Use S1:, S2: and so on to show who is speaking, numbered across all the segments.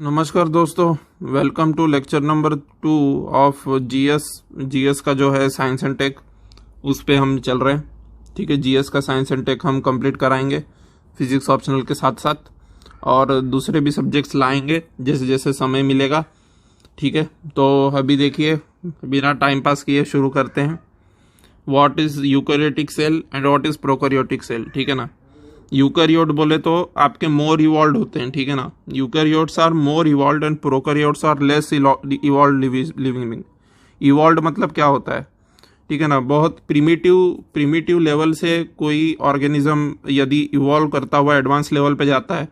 S1: नमस्कार दोस्तों, welcome to lecture number 2 of GS का जो है साइंस एंड टेक, उस पे हम चल रहे हैं। ठीक है, जीएस का साइंस एंड टेक हम कंप्लीट कराएंगे फिजिक्स ऑप्शनल के साथ साथ, और दूसरे भी सब्जेक्ट्स लाएंगे जैसे जैसे समय मिलेगा। ठीक है, तो अभी देखिए, बिना टाइम पास किए शुरू करते हैं। What is eukaryotic cell and what is prokaryotic cell. ठीक है ना, यूकैरियोट बोले तो आपके मोर इवॉल्व होते हैं। ठीक है ना, eukaryotes are more evolve and prokaryotes are less evolve living. Evolve मतलब क्या होता है, ठीक है ना, बहुत प्रिमिटिव लेवल से कोई ऑर्गेनिज्म यदि इवॉल्व करता हुआ एडवांस लेवल पे जाता है,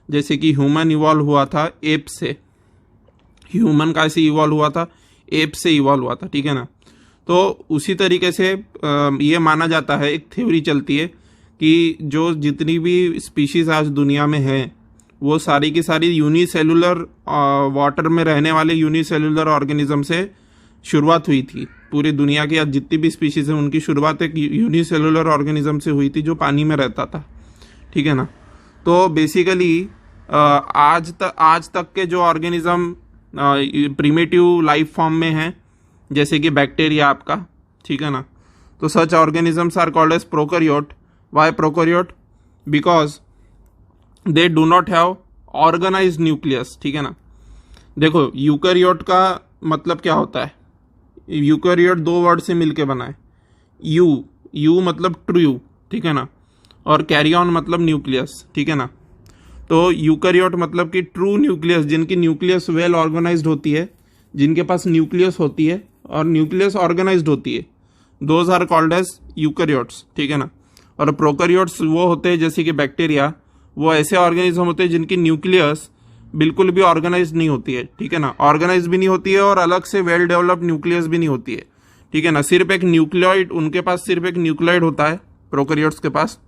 S1: जैसे कि ह्यूमन इवॉल्व हुआ था एप से। ह्यूमन कैसे इवॉल्व हुआ था, एप से इवॉल्व हुआ था। ठीक है ना, तो उसी तरीके से ये माना जाता है, एक थ्योरी चलती है कि जो जितनी भी स्पीशीज आज दुनिया में है वो सारी की सारी यूनिसेलुलर वाटर में रहने वाले यूनिसेलुलर ऑर्गेनिज्म से शुरुआत हुई थी। पूरी दुनिया की आज जितनी भी स्पीशीज हैं उनकी शुरुआत एक यूनिसेलुलर ऑर्गेनिज्म से हुई थी जो पानी में रहता था। ठीक है ना, तो बेसिकली आज तक के जो ऑर्गेनिज्म प्रिमिटिव लाइफ फॉर्म में हैं, जैसे कि बैक्टीरिया आपका, ठीक है ना, तो such organisms are called as prokaryote. Why prokaryote? Because they do not have organized nucleus। ठीक है ना, देखो यूकैरियोट का मतलब क्या होता है। यूकैरियोट दो वर्ड से मिलके बना है। यू मतलब ट्रू, ठीक है ना, और कैरियन मतलब न्यूक्लियस। ठीक है ना, तो यूकैरियोट मतलब कि ट्रू न्यूक्लियस, जिनकी न्यूक्लियस वेल ऑर्गेनाइज्ड होती है, जिनके पास न्यूक्लियस होती है और न्यूक्लियस ऑर्गेनाइज्ड होती है, those are called as eukaryotes. ठीक है ना, और प्रोकैरियोट्स वो होते हैं जैसे कि बैक्टीरिया, वो ऐसे ऑर्गेनिज्म होते हैं जिनकी न्यूक्लियस बिल्कुल भी ऑर्गेनाइज नहीं होती है। ठीक है ना, ऑर्गेनाइज भी नहीं होती है और अलग से वेल डेवलप्ड न्यूक्लियस भी नहीं होती है। ठीक है ना, सिर्फ एक न्यूक्लियोइड, उनके पास सिर्फ एक न्यूक्लियोइड होता है प्रोकैरियोट्स के पास,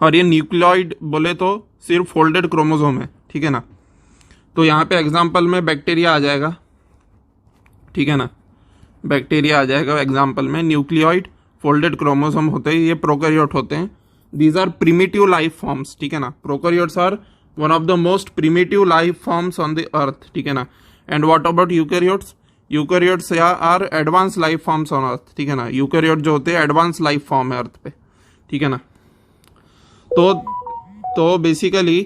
S1: और ये न्यूक्लियोइड बोले तो सिर्फ फोल्डेड क्रोमोसोम है। ठीक है ना, तो यहाँ पे एग्जाम्पल में बैक्टीरिया आ जाएगा। ठीक है ना, बैक्टीरिया आ जाएगा एग्जाम्पल में, न्यूक्लियोइड फोल्डेड क्रोमोसोम होते हैं, ये प्रोकैरियोट होते हैं। These are primitive life forms. ठीक है ना, prokaryotes are one of the most primitive life forms on the earth. ठीक है ना, and what about eukaryotes? Eukaryotes are advance life forms on earth. ठीक है ना, यूकैरियोट जो होते हैं एडवांस लाइफ फॉर्म है अर्थ पे। ठीक है ना, तो बेसिकली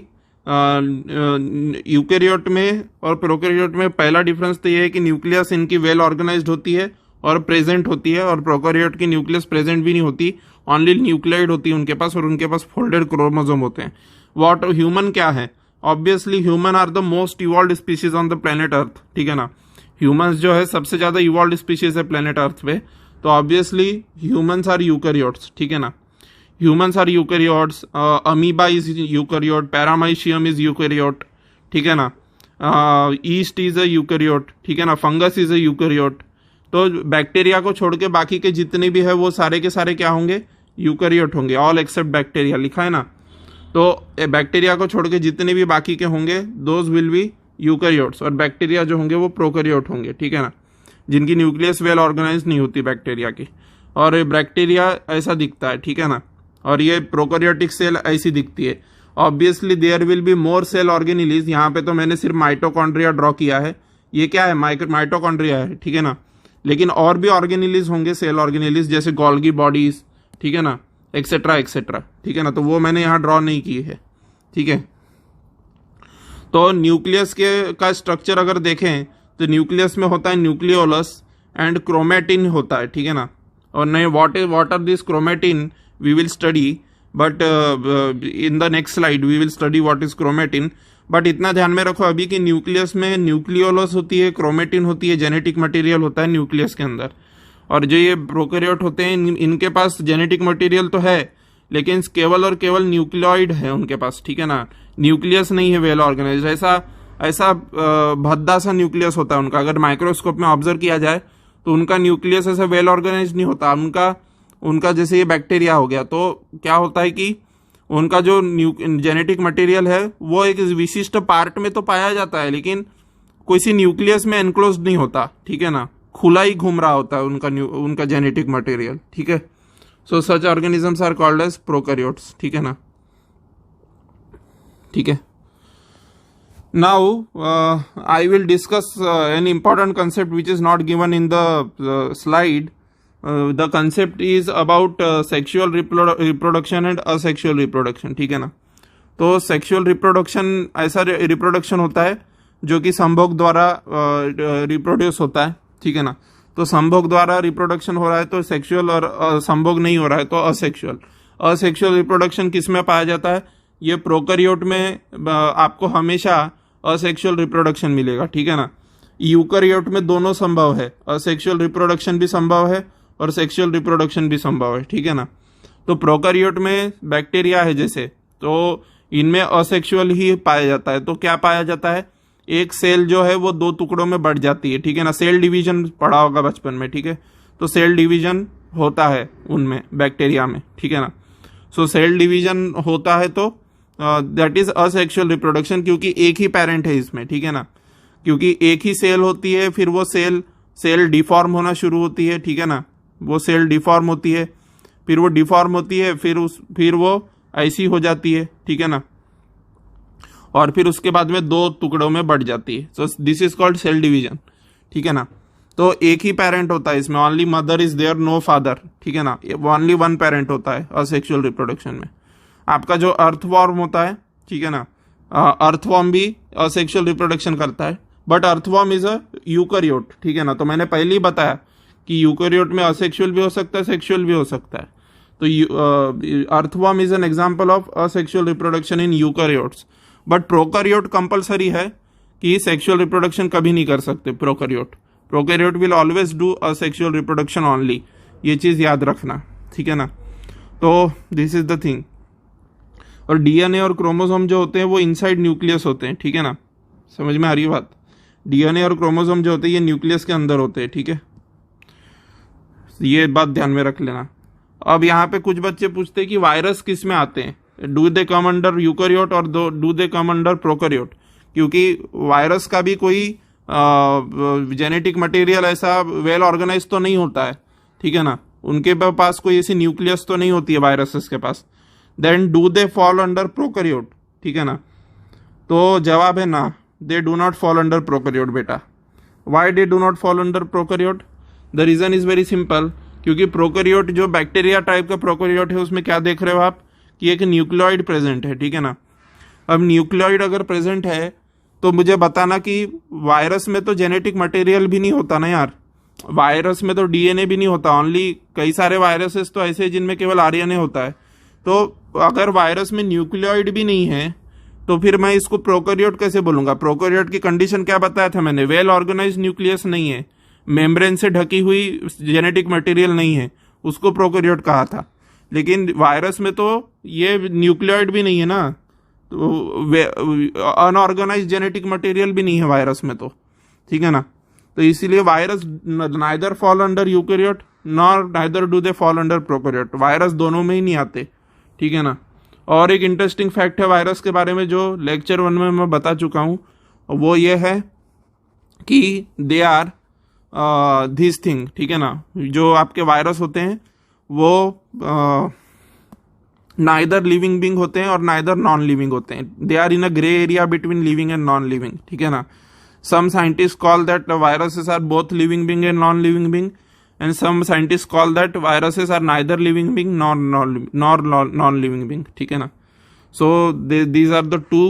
S1: यूकैरियोट में और प्रोकैरियोट में पहला डिफरेंस तो ये है कि न्यूक्लियस इनकी वेल ऑर्गेनाइज्ड होती है और प्रेजेंट होती है, और प्रोकैरियोट की न्यूक्लियस प्रेजेंट भी नहीं होती, ओनली न्यूक्लियोइड होती है उनके पास, और उनके पास फोल्डेड क्रोमोसोम होते हैं। व्हाट ह्यूमन क्या है? Obviously human are the most evolved species on the planet Earth. ठीक है ना, ह्यूमंस जो है सबसे ज्यादा इवॉल्व्ड स्पीशीज है प्लेनेट अर्थ पे, तो ऑब्वियसली ह्यूमंस आर यूकैरियोट्स। ठीक है ना, humans are eukaryotes, amoeba is eukaryote, paramecium is eukaryote. ठीक है ना, ईस्ट इज अ यूकैरियोट। ठीक है ना, फंगस इज अ यूकैरियोट। तो बैक्टीरिया को छोड़ के बाकी के जितने भी है वो सारे के सारे क्या होंगे? यूकैरियोट होंगे, ऑल एक्सेप्ट बैक्टीरिया लिखा है ना। तो बैक्टीरिया को छोड़ के जितने भी बाकी के होंगे दोज विल बी यूकैरियोट्स, और बैक्टीरिया जो होंगे वो प्रोकैरियोट होंगे। ठीक है ना, जिनकी न्यूक्लियस वेल ऑर्गेनाइज नहीं होती बैक्टीरिया की, और बैक्टीरिया ऐसा दिखता है। ठीक है ना, और ये प्रोकैरियोटिक सेल ऐसी दिखती है। Obviously there will be more cell organelles. यहाँ पे तो मैंने सिर्फ माइटोकॉन्ड्रिया ड्रॉ किया है, ये क्या है? माइटोकॉन्ड्रिया है। ठीक है ना, लेकिन और भी ऑर्गेनेलीज होंगे, सेल ऑर्गेनेलीज, जैसे गोल्गी बॉडीज, ठीक है ना, एक्सेट्रा एक्सेट्रा। ठीक है ना, तो वो मैंने यहाँ ड्रॉ नहीं की है। ठीक है, तो न्यूक्लियस के का स्ट्रक्चर अगर देखें तो न्यूक्लियस में होता है न्यूक्लियोलस एंड क्रोमेटिन होता है। ठीक है ना, और नहीं what are this chromatin we will study, but in the next slide we will study what is chromatin. But इतना ध्यान में रखो अभी कि न्यूक्लियस में न्यूक्लियोलस होती है, क्रोमेटिन होती है, जेनेटिक मटेरियल होता है न्यूक्लियस के अंदर। और जो ये प्रोकैरियोट होते हैं इनके पास जेनेटिक मटेरियल तो है, लेकिन केवल और केवल न्यूक्लियोइड है उनके पास। ठीक है ना, न्यूक्लियस नहीं है वेल ऑर्गेनाइज्ड। ऐसा भद्दा सा न्यूक्लियस होता है उनका, अगर माइक्रोस्कोप में ऑब्जर्व किया जाए तो उनका न्यूक्लियस ऐसा वेल ऑर्गेनाइज्ड नहीं होता। उनका जैसे ये बैक्टीरिया हो गया, तो क्या होता है कि उनका जो जेनेटिक मटेरियल है वो एक विशिष्ट पार्ट में तो पाया जाता है, लेकिन किसी न्यूक्लियस में एनक्लोज्ड नहीं होता। ठीक है ना, खुला ही घूम रहा होता है उनका जेनेटिक मटेरियल। ठीक है, so such organisms are called as prokaryotes. ठीक है ना, ठीक है। Now, I will discuss an important concept which is not given in the slide. The concept is about sexual reproduction and asexual reproduction. ठीक है ना. तो सेक्सुअल रिप्रोडक्शन ऐसा रिप्रोडक्शन होता है जो कि संभोग द्वारा रिप्रोड्यूस होता है. ठीक है ना. तो संभोग द्वारा रिप्रोडक्शन हो रहा है तो सेक्सुअल, और संभोग नहीं हो रहा है तो असेक्सुअल. असेक्सुअल रिप्रोडक्शन किस में पाया जाता है? ये प्रोकैरियोट में आपको हमेशा असेक्सुअल रिप्रोडक्शन मिलेगा. ठीक है ना. यूकैरियोट में दोनों संभव है, असेक्सुअल रिप्रोडक्शन भी संभव है और सेक्सुअल रिप्रोडक्शन भी संभव है. ठीक है ना. तो प्रोकैरियोट में बैक्टीरिया है जैसे, तो इनमें असेक्सुअल ही पाया जाता है. तो क्या पाया जाता है? एक सेल जो है वो 2 टुकड़ों में बढ़ जाती है. ठीक है ना. सेल डिवीजन पढ़ा होगा बचपन में. ठीक है. तो सेल डिवीजन होता है उनमें, बैक्टीरिया में. ठीक है ना. सो सेल डिवीजन होता है तो दैट इज असेक्सुअल रिप्रोडक्शन, क्योंकि एक ही पेरेंट है इसमें. ठीक है ना. क्योंकि एक ही सेल होती है, फिर वो सेल डिफॉर्म होना शुरू होती है. ठीक है ना. वो सेल डिफॉर्म होती है, फिर वो डिफॉर्म होती है, फिर वो ऐसी हो जाती है. ठीक है ना. और फिर उसके बाद में 2 टुकड़ों में बढ़ जाती है. So this is called cell division. ठीक है ना. तो एक ही पेरेंट होता है इसमें, only mother is there, no father. ठीक है ना. ओनली 1 पेरेंट होता है असेक्सुअल रिप्रोडक्शन में. आपका जो अर्थवॉर्म होता है, ठीक है ना, अर्थवॉर्म भी असेक्सुअल रिप्रोडक्शन करता है, but earthworm is a eukaryote. ठीक है ना. तो मैंने पहले ही बताया कि यूकैरियोट में असेक्सुअल भी हो सकता है, सेक्सुअल भी हो सकता है. तो earthworm is an example of asexual reproduction in eukaryotes. But prokaryote compulsory है कि सेक्सुअल रिप्रोडक्शन कभी नहीं कर सकते. Prokaryote will always do asexual reproduction only. ये चीज याद रखना. ठीक है ना. तो दिस इज द थिंग. और डीएनए और क्रोमोसोम जो होते हैं वो इनसाइड न्यूक्लियस होते हैं. ठीक है ना. समझ में आ रही है बात? डीएनए और क्रोमोसोम जो होते हैं ये न्यूक्लियस के अंदर होते हैं. ठीक है. ये बात ध्यान में रख लेना. अब यहाँ पे कुछ बच्चे पूछते हैं कि वायरस किस में आते हैं, do they come under eukaryote और do they come under prokaryote? क्योंकि वायरस का भी कोई जेनेटिक मटेरियल ऐसा वेल ऑर्गेनाइज तो नहीं होता है. ठीक है ना. उनके पास कोई ऐसी न्यूक्लियस तो नहीं होती है वायरसेस के पास. Then do they fall under prokaryote? ठीक है ना. तो जवाब है ना, they do not fall under prokaryote बेटा. Why they do not fall under prokaryote? The reason is very simple. क्योंकि प्रोकैरियोट जो बैक्टीरिया टाइप का प्रोकैरियोट है उसमें क्या देख रहे हो आप कि एक न्यूक्लियोइड प्रेजेंट है. ठीक है ना. अब न्यूक्लियोइड अगर प्रेजेंट है तो मुझे बताना कि वायरस में तो जेनेटिक मटेरियल भी नहीं होता ना यार. वायरस में तो डीएनए भी नहीं होता. ओनली कई सारे वायरसेस तो ऐसे जिनमें केवल आरएनए होता है. तो अगर वायरस में न्यूक्लियोइड भी नहीं है तो फिर मैं इसको प्रोकैरियोट कैसे बोलूंगा? प्रोकैरियोट की कंडीशन क्या बताया था मैंने? वेल ऑर्गेनाइज न्यूक्लियस नहीं है, मेम्ब्रेन से ढकी हुई जेनेटिक मटेरियल नहीं है, उसको प्रोकैरियोट कहा था. लेकिन वायरस में तो ये न्यूक्लियोइड भी नहीं है ना, तो अनऑर्गेनाइज जेनेटिक मटेरियल भी नहीं है वायरस में तो. ठीक है ना. तो इसीलिए virus neither fall under eukaryote nor neither do they fall under prokaryote. Virus दोनों में ही नहीं आते. ठीक है ना. और एक इंटरेस्टिंग फैक्ट है वायरस के बारे में जो लेक्चर 1 में मैं बता चुका हूं, वो ये है कि दे आर दिस थिंग. ठीक है ना. जो आपके वायरस होते हैं वो नाइदर लिविंग बीइंग होते हैं और नाइदर नॉन लिविंग होते हैं. They are in a grey area between living and non living. ठीक है ना. Some scientist call that viruses are both living being and non living being, and some scientists call that viruses are neither living being nor non-living being. ठीक है ना. So these are the two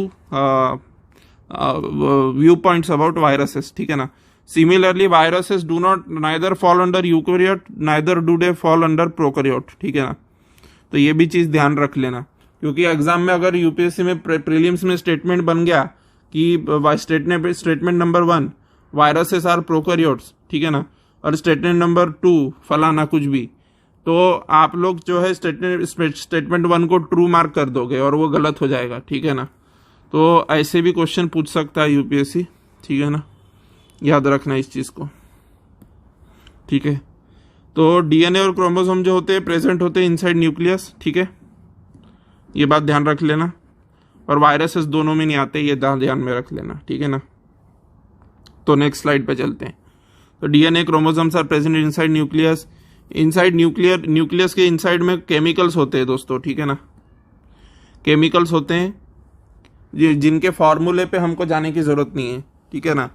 S1: viewpoints about viruses. ठीक है ना. Similarly, viruses do not neither fall under eukaryote, neither do they fall under prokaryote. ठीक है ना. तो ये भी चीज ध्यान रख लेना, क्योंकि एग्जाम में अगर यूपीएससी में प्रीलिम्स में स्टेटमेंट बन गया कि statement number 1 viruses are prokaryotes, ठीक है ना, और स्टेटमेंट नंबर 2 फलाना कुछ भी, तो आप लोग जो है स्टेटमेंट 1 को ट्रू मार्क कर दोगे और वो गलत हो जाएगा. ठीक है ना. तो ऐसे भी क्वेश्चन पूछ सकता है यूपीएससी. ठीक है ना. याद रखना इस चीज को. ठीक है. तो डीएनए और क्रोमोसोम जो होते हैं प्रेजेंट होते हैं इनसाइड न्यूक्लियस. ठीक है. ये बात ध्यान रख लेना. और वायरसेस दोनों में नहीं आते, ये ध्यान में रख लेना. ठीक है ना. तो नेक्स्ट स्लाइड पे चलते हैं. तो DNA chromosomes are present inside nucleus. Inside nucleus के इनसाइड में केमिकल्स होते हैं दोस्तों. ठीक है ना. केमिकल्स होते हैं जिनके फॉर्मूले पे हमको जाने की जरूरत नहीं है, ठीक है ना।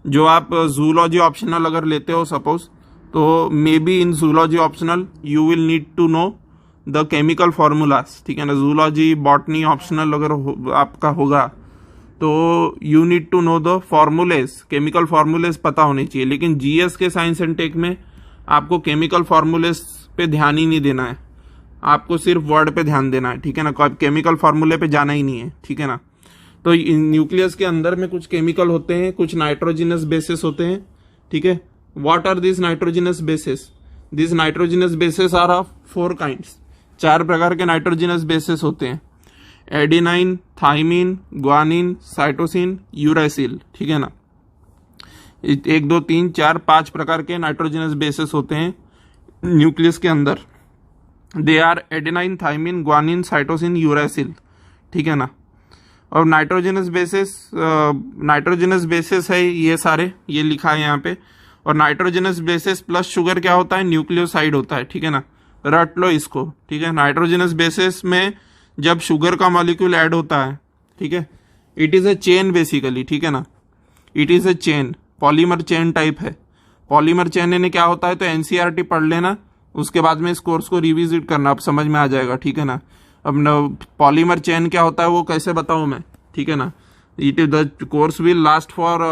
S1: जो आप जूलॉजी ऑप्शनल अगर लेते हो सपोज, तो maybe in zoology optional you will need to know the chemical formulas, ठीक है ना। जूलॉजी बॉटनी ऑप्शनल अगर आपका होगा तो you need to know the formulas, chemical formulas पता होने चाहिए। लेकिन जीएस के साइंस एंड टेक में आपको केमिकल फॉर्मूलेज पे ध्यान ही नहीं देना है, आपको सिर्फ वर्ड पे ध्यान देना है, ठीक है ना। केमिकल फॉर्मूले पे जाना ही नहीं है, ठीक है ना। तो न्यूक्लियस के अंदर में कुछ केमिकल होते हैं, कुछ नाइट्रोजिनस बेसिस होते हैं, ठीक है। What are this nitrogenous bases? This nitrogenous bases are of 4 kinds, 4 प्रकार के नाइट्रोजिनस बेसिस होते हैं। Adenine, thymine, guanine, cytosine, uracil, ठीक है ना। 1 2 3 4 5 प्रकार के नाइट्रोजिनस बेसिस होते हैं न्यूक्लियस के अंदर। They are adenine, thymine, guanine, cytosine, uracil, ठीक है ना। और नाइट्रोजिनस बेसिस है ये सारे, ये लिखा है यहाँ पे। और नाइट्रोजिनस बेसिस प्लस शुगर क्या होता है? न्यूक्लियोसाइड होता है, ठीक है ना। रट लो इसको, ठीक है। नाइट्रोजिनस बेसिस में जब शुगर का मॉलिक्यूल ऐड होता है, ठीक है, it is a chain basically, ठीक है ना। It is a chain, polymer chain type है। पॉलीमर चेन यानी क्या होता है तो एनसीईआरटी पढ़ लेना, उसके बाद में इस कोर्स को रिविजिट करना, अब समझ में आ जाएगा, ठीक है ना। अब पॉलीमर चेन क्या होता है वो कैसे बताऊं मैं, ठीक है ना। It the course will last for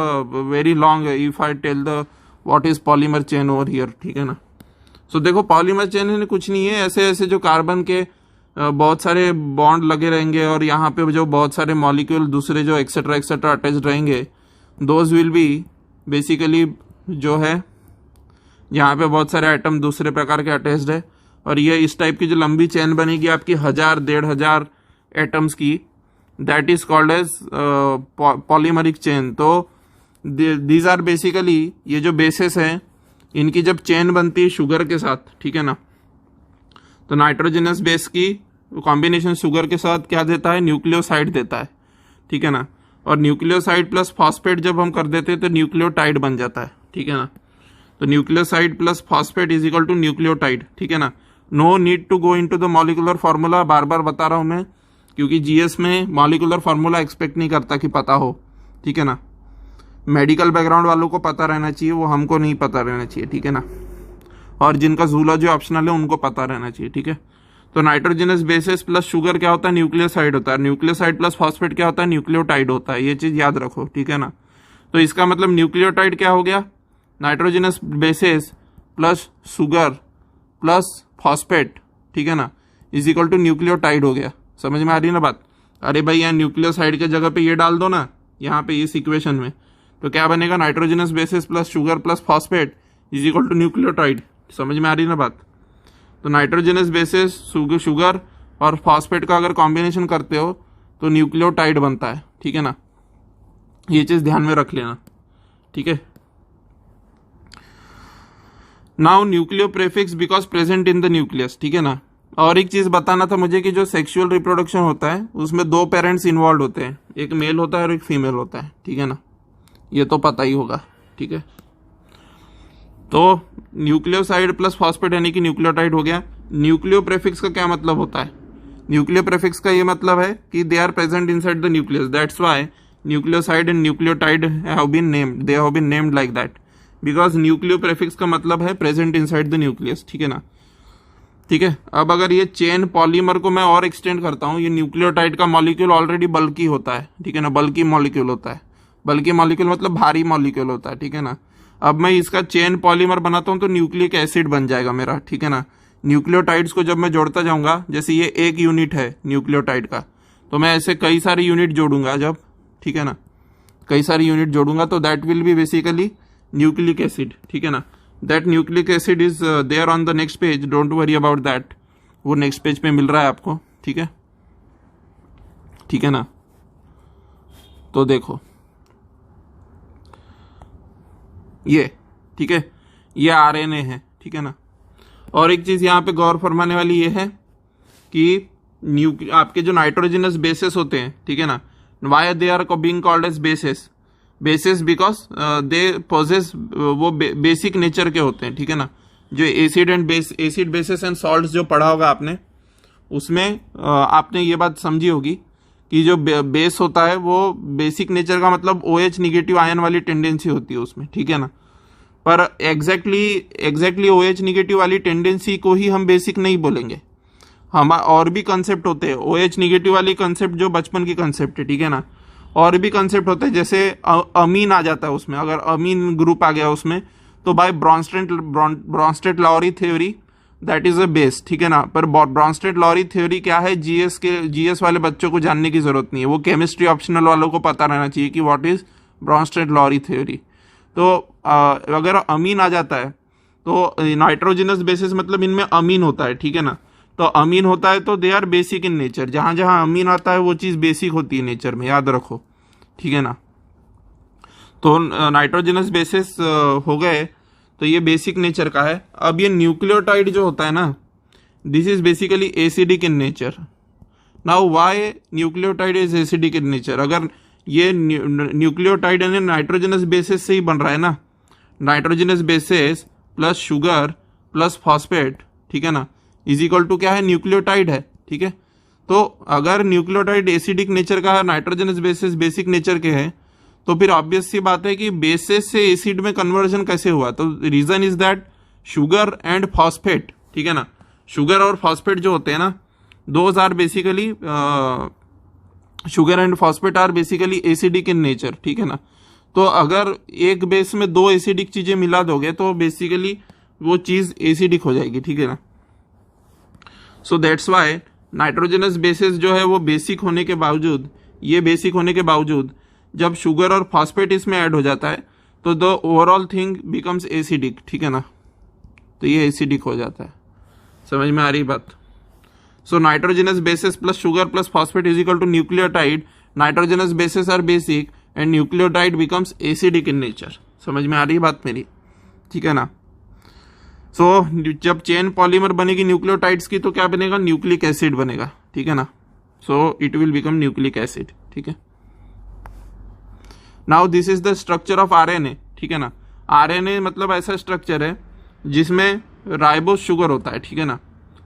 S1: very long if I tell the what is polymer chain over here, ठीक है ना। सो देखो पॉलीमर चेन है कुछ नहीं है, ऐसे ऐसे जो कार्बन के बहुत सारे बॉन्ड लगे रहेंगे और यहाँ पे जो बहुत सारे मॉलिक्यूल दूसरे जो एक्सेट्रा एक्सेट्रा अटैच्ड रहेंगे, दोज विल बी बेसिकली जो है यहाँ पे बहुत सारे आइटम दूसरे प्रकार के अटैच्ड है। और ये इस टाइप की जो लंबी चेन बनेगी आपकी 1000-1500 एटम्स की, that is called as polymeric chain. तो दीज आर बेसिकली ये जो बेसिस हैं, इनकी जब चेन बनती है शुगर के साथ, ठीक है ना, तो नाइट्रोजनस बेस की कॉम्बिनेशन शुगर के साथ क्या देता है? न्यूक्लियोसाइड देता है, ठीक है ना। और न्यूक्लियोसाइड प्लस फॉस्फेट जब हम कर देते हैं तो न्यूक्लियोटाइड बन जाता है, ठीक है ना। तो nucleoside plus phosphate is equal to nucleotide, ठीक है ना। No need to go into the molecular formula, बार बार बता रहा हूं मैं, क्योंकि जीएस में मॉलिकुलर फार्मूला एक्सपेक्ट नहीं करता कि पता हो, ठीक है ना। मेडिकल बैकग्राउंड वालों को पता रहना चाहिए, वो हमको नहीं पता रहना चाहिए, ठीक है ना। और जिनका जूलॉजी ऑप्शनल है उनको पता रहना चाहिए, ठीक है। तो नाइट्रोजनस बेसिस प्लस शुगर क्या होता है? न्यूक्लियोसाइड होता है। न्यूक्लियोसाइड प्लस फॉस्फेट क्या होता है? न्यूक्लियोटाइड होता है। ये चीज याद रखो, ठीक है ना। तो इसका मतलब न्यूक्लियोटाइड क्या हो गया? Nitrogenous bases plus sugar plus phosphate, ठीक है ना, इज इक्वल टू न्यूक्लियोटाइड हो गया। समझ में आ रही है ना बात? अरे भाई यहाँ न्यूक्लियोसाइड के जगह पे ये डाल दो ना, यहाँ पे इस इक्वेशन में, तो क्या बनेगा? Nitrogenous bases plus sugar plus phosphate is equal to nucleotide. समझ में आ रही है ना बात? तो नाइट्रोजनस बेसिस शुगर और फॉस्फेट का अगर कॉम्बिनेशन करते हो तो न्यूक्लियोटाइड बनता है, ठीक है ना। ये चीज ध्यान में रख लेना, ठीक है। Now nucleo prefix because present in the nucleus, ठीक है ना। और एक चीज बताना था मुझे कि जो सेक्सुअल रिप्रोडक्शन होता है उसमें 2 पेरेंट्स इन्वॉल्व होते हैं, एक मेल होता है और एक फीमेल होता है, ठीक है ना। ये तो पता ही होगा, ठीक है। तो न्यूक्लियोसाइड प्लस फॉस्फेट यानी कि न्यूक्लियोटाइड हो गया। न्यूक्लियो प्रेफिक्स का क्या मतलब होता है? न्यूक्लियो प्रेफिक्स का ये मतलब है कि they are present inside the nucleus, that's why nucleoside and nucleotide have been named, they have been named like that, because nucleo prefix का मतलब है प्रेजेंट इनसाइड द न्यूक्लियस, ठीक है ना। ठीक है, अब अगर ये चेन पॉलीमर को मैं और एक्सटेंड करता हूं, ये न्यूक्लियोटाइड का मॉलिक्यूल ऑलरेडी बल्की होता है, ठीक है ना, बल्की मॉलिक्यूल होता है। बल्की मॉलिक्यूल मतलब भारी मॉलिक्यूल होता है, ठीक है ना। अब मैं इसका चेन पॉलीमर बनाता हूं तो न्यूक्लिक एसिड बन जाएगा मेरा, ठीक है ना। न्यूक्लियोटाइड्स को जब मैं जोड़ता जाऊंगा, जैसे ये एक यूनिट है न्यूक्लियोटाइड का, तो मैं ऐसे कई सारे यूनिट जोड़ूंगा जब, ठीक है ना, कई सारे यूनिट जोड़ूंगा तो that will be basically nucleic acid, ठीक है ना। That nucleic acid is there on the next page, don't worry about that, वो नेक्स्ट पेज पे मिल रहा है आपको, ठीक है, ठीक है ना। तो देखो ये, ठीक है, ये आरएनए है, ठीक है ना। और एक चीज यहाँ पे गौर फरमाने वाली ये है कि आपके जो नाइट्रोजनस बेसिस होते हैं, ठीक है ना, why they are being called as bases, bases because they possess, वो बेसिक नेचर के होते हैं, ठीक है ना। जो acid and base, acid bases and salts जो पढ़ा होगा आपने, उसमें आपने ये बात समझी होगी कि जो बेस होता है वो बेसिक नेचर का मतलब OH निगेटिव आयन वाली टेंडेंसी होती है उसमें, ठीक है ना। पर एग्जैक्टली OH निगेटिव वाली टेंडेंसी को ही हम बेसिक नहीं बोलेंगे, हम और भी कंसेप्ट होते हैं। OH निगेटिव वाली कंसेप्ट जो बचपन की कंसेप्ट है, ठीक है ना। और भी कंसेप्ट होते हैं, जैसे अमीन आ जाता है उसमें, अगर अमीन ग्रुप आ गया उसमें तो by Bronsted Lowry theory that is a base, ठीक है ना। पर ब्रॉन्स्टेड लॉरी थ्योरी क्या है, जीएस वाले बच्चों को जानने की जरूरत नहीं है, वो केमिस्ट्री ऑप्शनल वालों को पता रहना चाहिए कि what is Brønsted Lowry theory. तो अगर अमीन आ जाता है तो नाइट्रोजनस बेसिस मतलब इनमें अमीन होता है, ठीक है ना। तो अमीन होता है तो they are basic in nature, जहां जहां अमीन आता है वो चीज बेसिक होती है नेचर में, याद रखो, ठीक है ना। तो नाइट्रोजनस बेसिस हो गए, तो ये बेसिक नेचर का है। अब ये न्यूक्लियोटाइड जो होता है ना, this is basically acidic in nature. Now why nucleotide is acidic in nature? अगर ये न्यूक्लियोटाइड यानी नाइट्रोजनस बेसिस से ही बन रहा है ना, nitrogenous bases plus sugar plus phosphate, ठीक है ना, इज इक्वल टू क्या है, न्यूक्लियोटाइड है, ठीक है। तो अगर न्यूक्लियोटाइड एसिडिक नेचर का है, नाइट्रोजनस बेसिस बेसिक नेचर के हैं, तो फिर ऑब्वियस सी बात है कि बेसिस से एसिड में कन्वर्जन कैसे हुआ? तो reason is that sugar and phosphate, ठीक है ना, शुगर और फॉस्फेट जो होते हैं ना, those are basically sugar and phosphate are basically acidic in nature, ठीक है ना। तो अगर एक बेस में दो एसिडिक चीजें मिला दोगे तो बेसिकली वो चीज एसिडिक हो जाएगी, ठीक है ना। सो दैट्स वाई नाइट्रोजनस बेसिस जो है वो बेसिक होने के बावजूद, ये बेसिक होने के बावजूद जब शुगर और फॉस्फेट इसमें ऐड हो जाता है तो the overall thing becomes acidic, ठीक है ना। तो ये एसिडिक हो जाता है, समझ में आ रही बात? So nitrogenous bases plus sugar plus phosphate is equal to nucleotide, nitrogenous bases are basic and nucleotide becomes acidic in nature. समझ में आ रही बात मेरी, ठीक है ना। सो जब चेन पॉलीमर बनेगी न्यूक्लियोटाइड्स की तो क्या बनेगा, न्यूक्लिक एसिड बनेगा, ठीक है ना। So it will become nucleic acid, ठीक है। Now this is the structure of RNA, ठीक है ना। आरएनए मतलब ऐसा स्ट्रक्चर है जिसमें राइबोस शुगर होता है, ठीक है ना।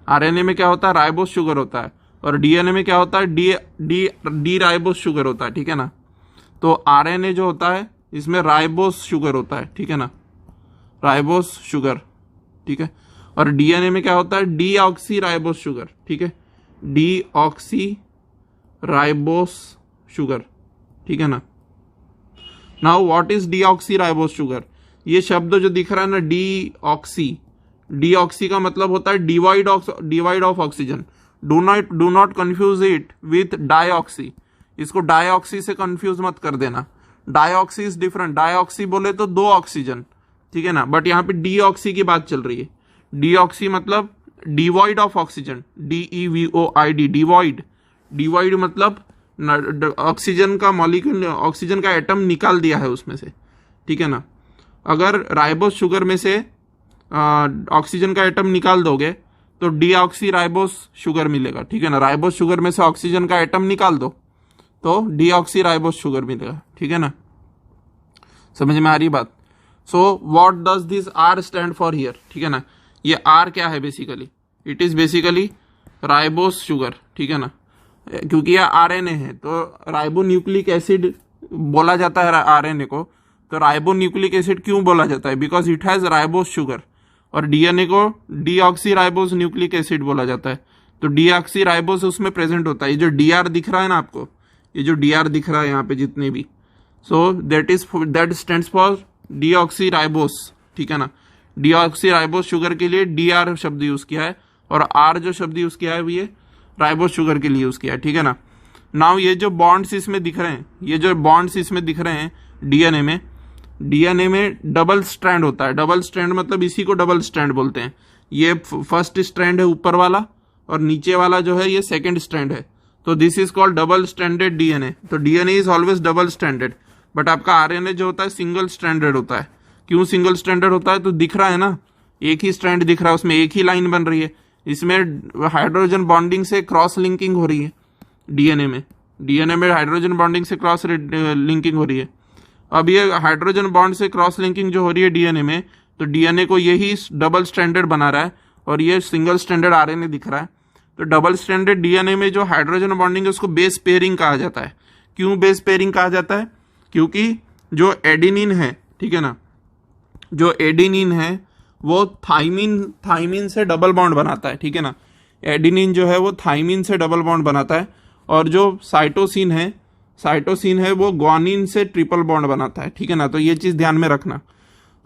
S1: आरएनए में क्या होता है, राइबोस शुगर होता है, और डीएनए में क्या होता है, डी राइबोस शुगर होता है, ठीक है ना। तो आरएनए जो होता है इसमें राइबोस शुगर होता है, ठीक है ना, राइबोस शुगर, ठीक है। और डीएनए में क्या होता है, डीऑक्सी राइबोस शुगर, ठीक है, डीऑक्सी राइबोस शुगर, ठीक है ना। Now what is deoxy ribose sugar? ये शब्द जो दिख रहा है ना, डीऑक्सी का मतलब होता है divide of oxygen. Do not confuse it with dioxy, इसको डाइऑक्सी से कंफ्यूज मत कर देना। डाइऑक्सी इज डिफरेंट, डाइऑक्सी बोले तो दो ऑक्सीजन, ठीक है ना, बट यहाँ पे डीऑक्सी की बात चल रही है। डीऑक्सी मतलब divide of oxygen, DEVOID, divide मतलब ऑक्सीजन का मॉलिक्यूल, ऑक्सीजन का एटम निकाल दिया है उसमें से, ठीक है ना। अगर राइबोस शुगर में से ऑक्सीजन का एटम निकाल दोगे तो डीऑक्सी राइबोस शुगर मिलेगा, ठीक है ना। राइबोस शुगर में से ऑक्सीजन का एटम निकाल दो तो डीऑक्सी राइबोस शुगर मिलेगा, ठीक है ना। समझ में आ रही बात? So what does this R stand for here, ठीक है ना। ये आर क्या है basically, it is basically ribose sugar, ठीक है ना। क्योंकि यह आरएनए है तो राइबो न्यूक्लिक एसिड बोला जाता है आरएनए को। तो राइबो न्यूक्लिक एसिड क्यों बोला जाता है, because it has ribose sugar. और डीएनए को डीऑक्सी राइबोस न्यूक्लिक एसिड बोला जाता है। तो डीऑक्सी राइबोस उसमें प्रेजेंट होता है। ये जो डीआर दिख रहा है ना आपको, ये जो डीआर दिख रहा है यहाँ पे जितने भी, so that stands for deoxy ribose, ठीक है ना। डीऑक्सी राइबोस शुगर के लिए डीआर शब्द यूज किया है, और आर जो शब्द यूज किया है वो ये राइबोस शुगर के लिए यूज किया है, ठीक है ना। नाउ ये जो बॉन्ड्स इसमें दिख रहे हैं, ये जो बॉन्ड्स इसमें दिख रहे हैं डीएनए में डबल स्ट्रैंड होता है। डबल स्ट्रैंड मतलब इसी को डबल स्ट्रैंड बोलते हैं। ये फर्स्ट स्ट्रैंड है ऊपर वाला, और नीचे वाला जो है ये सेकंड स्ट्रैंड है। तो this is called double stranded DNA. तो DNA is always double stranded, but आपका आरएनए जो होता है सिंगल स्ट्रैंडेड होता है। क्यों सिंगल स्ट्रैंडेड होता है? तो दिख रहा है ना, एक ही स्ट्रैंड दिख रहा है, उसमें एक ही लाइन बन रही है। इसमें हाइड्रोजन बॉन्डिंग से क्रॉस लिंकिंग हो रही है डीएनए में हाइड्रोजन बॉन्डिंग से क्रॉस लिंकिंग हो रही है। अब ये हाइड्रोजन बॉन्ड से क्रॉस लिंकिंग जो हो रही है डीएनए में, तो डीएनए को यही डबल स्ट्रैंडेड बना रहा है, और ये सिंगल स्ट्रैंडेड आरएनए दिख रहा है। तो डबल स्ट्रैंडेड डीएनए में जो हाइड्रोजन बॉन्डिंग है उसको बेस पेयरिंग कहा जाता है। क्यों बेस पेयरिंग कहा जाता है? क्योंकि जो एडेनिन है, ठीक है ना, जो एडेनिन है वो थाइमिन से डबल बॉन्ड बनाता है, ठीक है ना। एडेनिन जो है वो थाइमिन से डबल बॉन्ड बनाता है, और जो साइटोसिन है वो ग्वानिन से ट्रिपल बॉन्ड बनाता है, ठीक है ना। तो ये चीज ध्यान में रखना।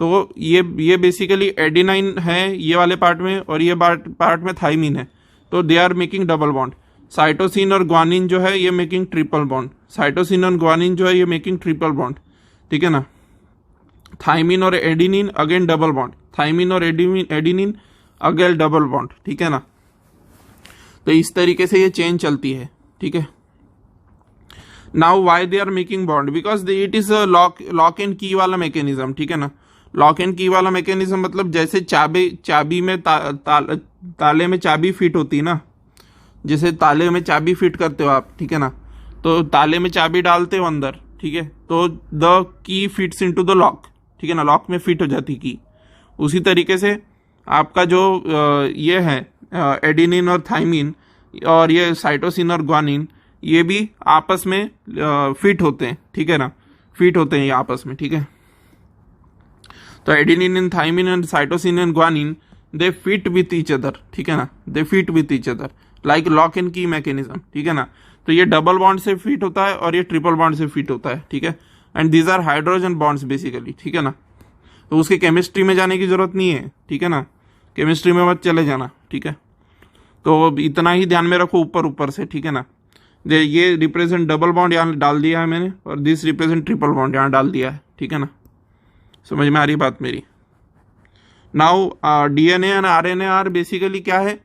S1: तो ये बेसिकली एडेनाइन है ये वाले पार्ट में, और ये पार्ट में थाइमिन है, तो they are making double bond. Cytosine और ग्वानिन जो है ये मेकिंग ट्रिपल बॉन्ड, साइटोसिन और ग्वानिन जो है ये मेकिंग ट्रिपल बॉन्ड, ठीक है ना। थाइमिन और adenine again double bond, thymine और एडेनिन अगेन डबल बॉन्ड, ठीक है ना। तो इस तरीके से ये चेन चलती है, ठीक है। Now why they are making bond? Because it is lock and key वाला मैकेनिज्म, ठीक है ना। लॉक एंड की वाला मैकेनिज्म मतलब जैसे चाबी में ताले में चाबी फिट होती है ना, जैसे ताले में चाबी फिट करते हो आप, ठीक है ना। तो ताले में चाबी डालते हो अंदर, ठीक है, तो the key fits into the lock, ठीक है ना, लॉक में फिट हो जाती की। उसी तरीके से आपका जो ये है एडेनिन और थाइमिन और ये साइटोसिन और ग्वानिन, ये भी आपस में फिट होते हैं, ठीक है ना, फिट होते हैं ये आपस में, ठीक है। तो adenine and thymine and cytosine and guanine they fit with each other, ठीक है ना, दे fit with each other like lock and की मैकेनिज्म, ठीक है ना। तो ये डबल बॉन्ड से फिट होता है और ये ट्रिपल बॉन्ड से फिट होता है, ठीक है। And these are hydrogen bonds basically, ठीक है ना। तो उसकी केमिस्ट्री में जाने की जरूरत नहीं है, ठीक है ना, केमिस्ट्री में मत चले जाना, ठीक है। तो इतना ही ध्यान में रखो ऊपर से, ठीक है ना। ये रिप्रेजेंट डबल बॉन्ड यहाँ डाल दिया है मैंने, और दिस रिप्रेजेंट ट्रिपल बॉन्ड यहाँ डाल दिया है, ठीक है ना। समझ में आ रही बात मेरी? Now DNA and RNA are basically क्या है?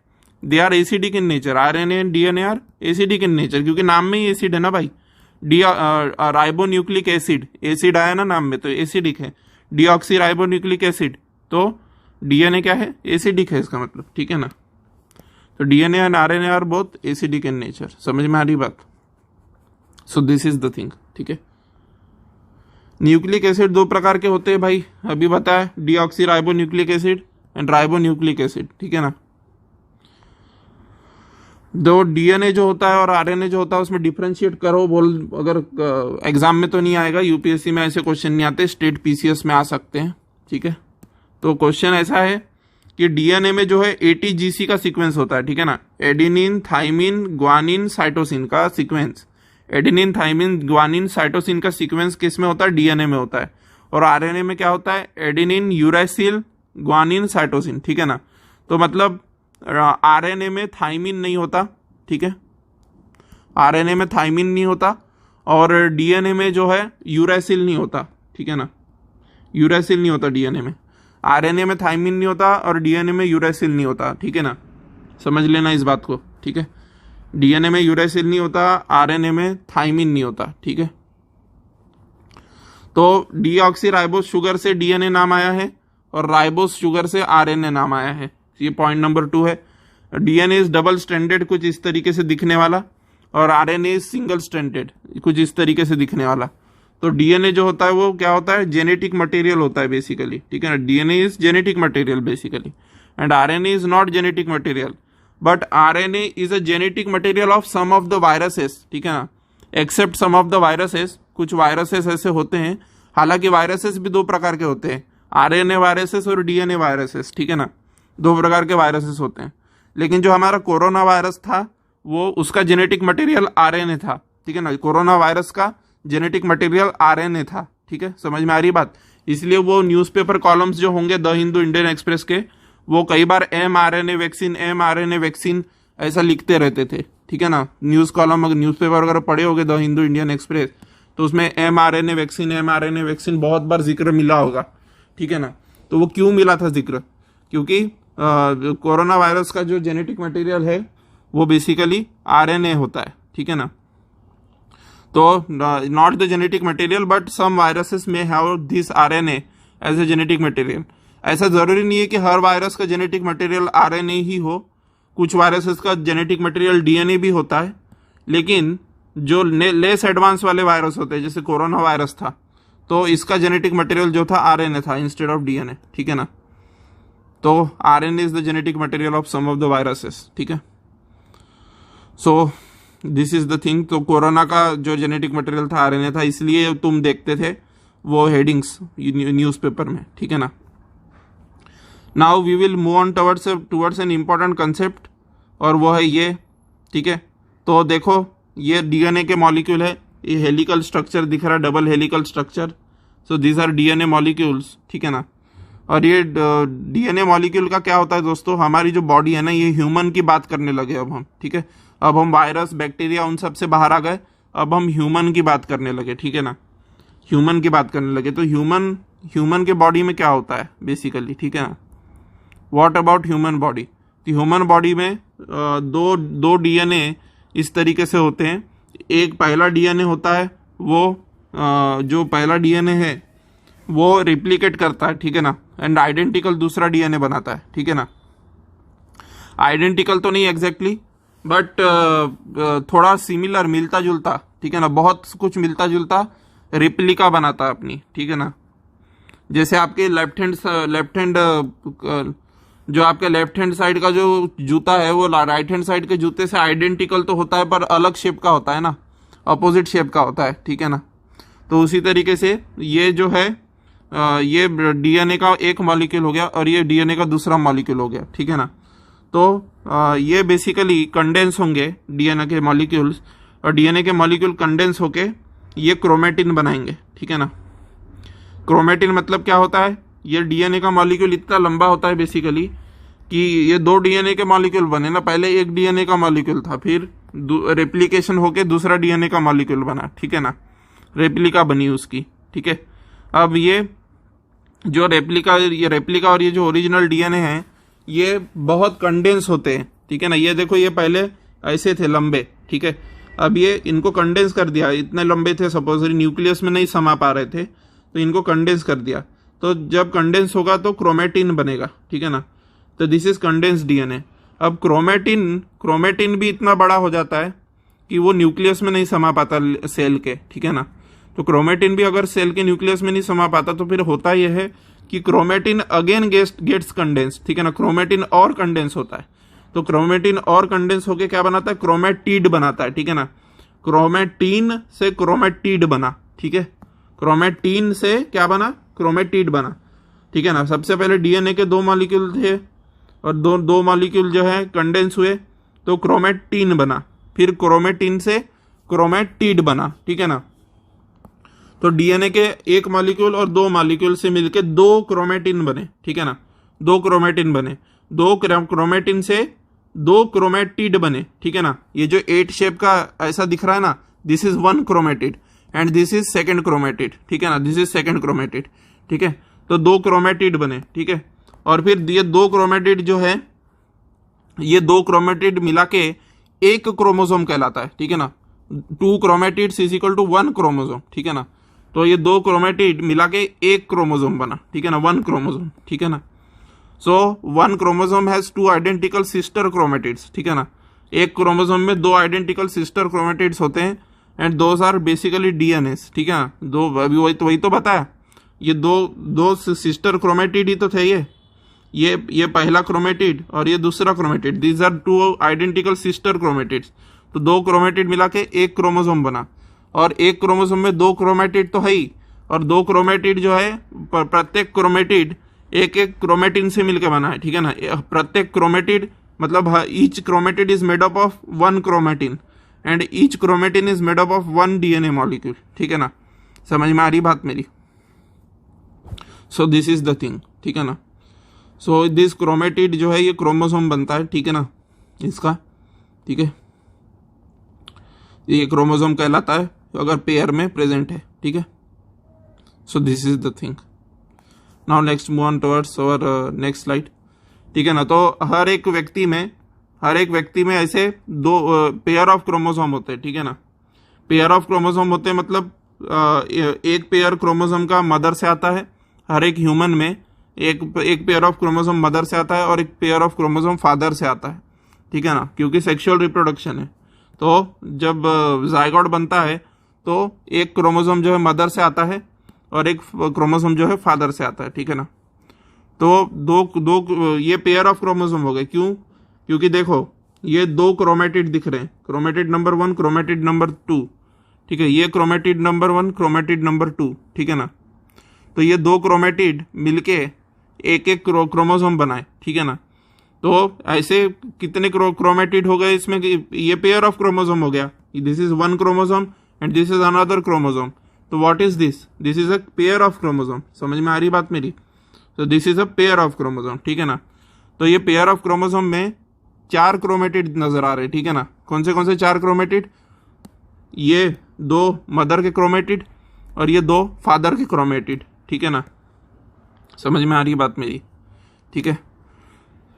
S1: They are acidic in nature. RNA and DNA are acidic in nature, क्योंकि नाम में ही एसिड है ना भाई। राइबोन्यूक्लिक एसिड आया ना नाम में, तो एसिडिक है। डीऑक्सी राइबोन्यूक्लिक एसिड, तो डीएनए क्या है? एसिडिक है इसका मतलब, ठीक है ना। तो DNA and RNA are both acidic in nature. समझ में आ रही बात? So this is the thing, ठीक है। न्यूक्लिक एसिड दो प्रकार के होते हैं भाई, अभी बताया, deoxy ribonucleic acid and ribonucleic acid, ठीक है ना। दो डीएनए जो होता है और आरएनए जो होता है उसमें डिफरेंशिएट करो बोल, अगर एग्जाम में तो नहीं आएगा, यूपीएससी में ऐसे क्वेश्चन नहीं आते, स्टेट पीसीएस में आ सकते हैं, ठीक है। तो क्वेश्चन ऐसा है कि डीएनए में जो है एटीजीसी का सीक्वेंस होता है, ठीक है ना, एडेनिन थाइमिन ग्वानिन साइटोसिन का sequence. Adenine thymine guanine cytosine का सीक्वेंस किस में होता है? डीएनए में होता है। और आरएनए में क्या होता है? एडेनिन यूरासिल ग्वानिन साइटोसिन, ठीक है ना। तो मतलब आरएनए में थाइमिन नहीं होता, ठीक है, आरएनए में थाइमिन नहीं होता, और डीएनए में जो है यूरासिल नहीं होता, ठीक है ना, यूरासिल नहीं होता डीएनए में। आरएनए में थाइमिन नहीं होता और डीएनए में यूरासिल नहीं होता, ठीक है ना। समझ लेना इस बात को, ठीक है। डीएनए में यूरासिल नहीं होता, आरएनए में थाइमिन नहीं होता, ठीक है। तो डीऑक्सी राइबोस शुगर से डीएनए नाम आया है और राइबोस शुगर से आरएनए नाम आया है। ये पॉइंट नंबर 2 है। डीएनए इज डबल स्ट्रैंडेड, कुछ इस तरीके से दिखने वाला, और आरएनए इज सिंगल स्ट्रैंडेड, कुछ इस तरीके से दिखने वाला। तो डीएनए जो होता है वो क्या होता है? जेनेटिक मटेरियल होता है बेसिकली, ठीक है ना। DNA is genetic material basically, and RNA is not genetic material, but RNA is a genetic material of some of the viruses, ठीक है ना, except some of the viruses. कुछ वायरसेस ऐसे होते हैं, हालांकि वायरसेस भी दो प्रकार के होते हैं, आरएनए वायरसेस और डीएनए वायरसेस, ठीक है ना, दो प्रकार के वायरसेस होते हैं। लेकिन जो हमारा कोरोना वायरस था वो उसका जेनेटिक मटेरियल आरएनए था, ठीक है ना। कोरोना वायरस का जेनेटिक मटेरियल आरएनए था, ठीक है। समझ में आ रही बात? इसलिए वो न्यूज़पेपर कॉलम्स जो होंगे द हिंदू, इंडियन एक्सप्रेस के, वो कई बार mRNA वैक्सीन ऐसा लिखते रहते थे, ठीक है ना। न्यूज़ कॉलम अगर न्यूज़पेपर वगैरह पढ़े होगे द हिंदू, इंडियन एक्सप्रेस, तो उसमें mRNA वैक्सीन बहुत बार जिक्र मिला होगा, ठीक है ना। तो वो क्यों मिला था जिक्र? क्योंकि कोरोना वायरस का जो जेनेटिक मटेरियल है वो बेसिकली आरएनए होता है, ठीक है ना। तो not the genetic material but some viruses में have this RNA as a genetic material. ऐसा जरूरी नहीं है कि हर वायरस का जेनेटिक मटेरियल आरएनए ही हो, कुछ वायरसेस का जेनेटिक मटेरियल डीएनए भी होता है, लेकिन जो लेस एडवांस वाले वायरस होते हैं जैसे कोरोना वायरस था, तो इसका जेनेटिक मटेरियल जो था आरएनए था इंस्टेड ऑफ डीएनए, ठीक है ना। तो RNA is the genetic material of some of the viruses, ठीक है। So this is the thing. तो कोरोना का जो जेनेटिक मटेरियल था आरएनए था, इसलिए तुम देखते थे वो हेडिंग्स न्यूज़पेपर में, ठीक है ना। Now we will move on towards an important concept, और वो है ये, ठीक है। तो देखो ये डीएनए के मॉलिक्यूल है, ये हेलिकल स्ट्रक्चर दिख रहा है, double helical structure. So these are DNA molecules, ठीक है ना। और ये डीएनए मॉलिक्यूल का क्या होता है दोस्तों, हमारी जो बॉडी है ना, ये ह्यूमन की बात करने लगे अब हम, ठीक है। अब हम वायरस बैक्टीरिया उन सब से बाहर आ गए, अब हम ह्यूमन की बात करने लगे, ठीक है ना। ह्यूमन की बात करने लगे। तो ह्यूमन के बॉडी में क्या होता है बेसिकली, ठीक है ना। What about human body. तो ह्यूमन बॉडी में दो डीएनए इस तरीके से होते हैं। एक पहला डीएनए होता है, वो जो पहला डीएनए है वो रिप्लिकेट करता है, ठीक है ना, एंड आइडेंटिकल दूसरा डीएनए बनाता है, ठीक है ना। आइडेंटिकल तो नहीं एग्जैक्टली, बट थोड़ा सिमिलर, मिलता जुलता, ठीक है ना, बहुत कुछ मिलता जुलता रिप्लिका बनाता है अपनी, ठीक है ना। जैसे आपके लेफ्ट हैंड जो आपके लेफ्ट हैंड साइड का जो जूता है वो राइट हैंड साइड के जूते से आइडेंटिकल तो होता है, पर अलग शेप का होता है ना, अपोजिट शेप का होता है, ठीक है ना। तो उसी तरीके से ये जो है ये डीएनए का एक मॉलिक्यूल हो गया और ये डीएनए का दूसरा मॉलिक्यूल हो गया, ठीक है ना। तो ये बेसिकली कंडेंस होंगे डीएनए के मॉलिक्यूल्स, और डीएनए के मॉलिक्यूल कंडेंस होके ये क्रोमेटिन बनाएंगे, ठीक है ना। क्रोमेटिन मतलब क्या होता है, ये डीएनए का मॉलिक्यूल इतना लंबा होता है बेसिकली कि ये दो डीएनए के मॉलिक्यूल बने ना, पहले एक डीएनए का मॉलिक्यूल था, फिर रेप्लिकेशन होके दूसरा डीएनए का मॉलिक्यूल बना, ठीक है ना, रेप्लिका बनी उसकी, ठीक है। अब ये जो रेप्लिका और ये जो ओरिजिनल डीएनए है ये बहुत कंडेंस होते हैं, ठीक है ना। ये देखो ये पहले ऐसे थे लंबे, ठीक है, अब ये इनको कंडेंस कर दिया, इतने लंबे थे सपोजली न्यूक्लियस में नहीं समा पा रहे थे, तो इनको कंडेंस कर दिया। तो जब कंडेंस होगा तो क्रोमेटिन बनेगा, ठीक है ना। तो दिस इज कंडेंस डीएनए। अब क्रोमेटिन भी इतना बड़ा हो जाता है कि वो न्यूक्लियस में नहीं समा पाता सेल के, ठीक है ना। तो क्रोमेटिन भी अगर सेल के न्यूक्लियस में नहीं समा पाता तो फिर होता यह है कि क्रोमेटिन अगेन गेट्स कंडेंस, ठीक है ना। क्रोमेटिन और कंडेंस होता है, तो क्रोमेटिन और कंडेंस होके क्या बनाता है, क्रोमेटिड बनाता है, ठीक है ना। क्रोमेटिन से क्रोमेटिड बना, ठीक है। क्रोमेटिन से क्या बना, क्रोमेटिड बना, ठीक है ना। सबसे पहले डीएनए के दो मॉलिक्यूल थे और दो मॉलिक्यूल जो है कंडेंस हुए तो क्रोमेटिन बना, फिर क्रोमेटिन से क्रोमेटिड बना, ठीक है ना। तो डीएनए के एक मॉलिक्यूल और दो मॉलिक्यूल से मिलके दो क्रोमेटिन बने, ठीक है ना, दो क्रोमेटिन बने, दो क्रोमेटिन से दो क्रोमेटिड बने, ठीक है ना। ये जो 8 शेप का ऐसा दिख रहा है ना, this is one chromatid and this is second chromatid, ठीक है ना, दिस इज सेकंड क्रोमेटिड, ठीक है। तो दो क्रोमेटिड बने, ठीक है। और फिर ये दो क्रोमेटिड जो है, ये दो क्रोमेटिड मिला के एक क्रोमोसोम कहलाता है, ठीक है ना। 2 chromatids is equal to 1 chromosome, ठीक है ना। तो ये दो क्रोमेटिड मिला के एक क्रोमोसोम बना, ठीक है ना, 1 क्रोमोसोम, ठीक है ना। सो 1 chromosome has 2 identical sister chromatids, ठीक है ना। एक क्रोमोसोम में 2 आइडेंटिकल सिस्टर क्रोमेटिड्स होते हैं and those are basically DNAs, ठीक है ना। दो अभी वही तो बताया, ये दो सिस्टर क्रोमेटिड ही तो थे ये पहला क्रोमेटिड और ये दूसरा chromatid, these are 2 identical sister chromatids. तो दो क्रोमेटिड मिला के एक क्रोमोसोम बना, और एक क्रोमोसोम में 2 क्रोमेटिड तो है ही, और 2 क्रोमेटिड जो है प्रत्येक क्रोमेटिड एक एक क्रोमेटिन से मिलकर बना है, ठीक है ना। प्रत्येक क्रोमेटिड मतलब each chromatid is made up of 1 chromatin and each chromatin is made up of 1 DNA molecule, ठीक है ना। समझ में आ रही बात मेरी। सो दिस इज द थिंग, ठीक है ना। सो दिस क्रोमेटिड जो है ये क्रोमोसोम बनता है, ठीक है ना, इसका, ठीक है। ये क्रोमोसोम कहलाता है अगर पेयर में प्रेजेंट है, ठीक है। So this is the thing. Now next move on towards our next slide, ठीक है ना। तो हर एक व्यक्ति में ऐसे दो पेयर ऑफ क्रोमोसोम होते हैं, ठीक है ना। पेयर ऑफ क्रोमोसोम होते हैं मतलब एक पेयर क्रोमोसोम का मदर से आता है, हर एक ह्यूमन में एक पेयर ऑफ क्रोमोसोम मदर से आता है और एक पेयर ऑफ क्रोमोसोम फादर से आता है, ठीक है ना, क्योंकि सेक्सुअल रिप्रोडक्शन है। तो जब जाइगोट बनता है तो एक क्रोमोसोम जो है मदर से आता है और एक क्रोमोसोम जो है फादर से आता है, ठीक है ना। तो दो ये पेयर ऑफ क्रोमोसोम हो गए, क्योंकि देखो ये 2 क्रोमेटिड दिख रहे हैं, क्रोमेटिड नंबर 1, क्रोमेटिड नंबर 2, ठीक है। ये क्रोमेटिड नंबर 1, क्रोमेटिड नंबर 2, ठीक है ना। तो ये 2 क्रोमेटिड मिलके एक एक क्रोमोसोम बनाए, ठीक है ना। तो ऐसे कितने क्रोमेटिड हो गए इसमें, ये पेयर ऑफ क्रोमोसोम हो गया। This is 1 chromosome and this is another chromosome. तो what is this? This is a pair of chromosome. समझ में आ रही बात मेरी? तो this is a pair of chromosome, ठीक है ना। तो ये पेयर ऑफ क्रोमोसोम में 4 क्रोमेटिड नजर आ रहे हैं, ठीक है ना। कौन से 4 क्रोमेटिड? ये 2 मदर के क्रोमेटिड और ये 2 फादर के क्रोमेटिड, ठीक है ना। समझ में आ रही बात मेरी? ठीक है।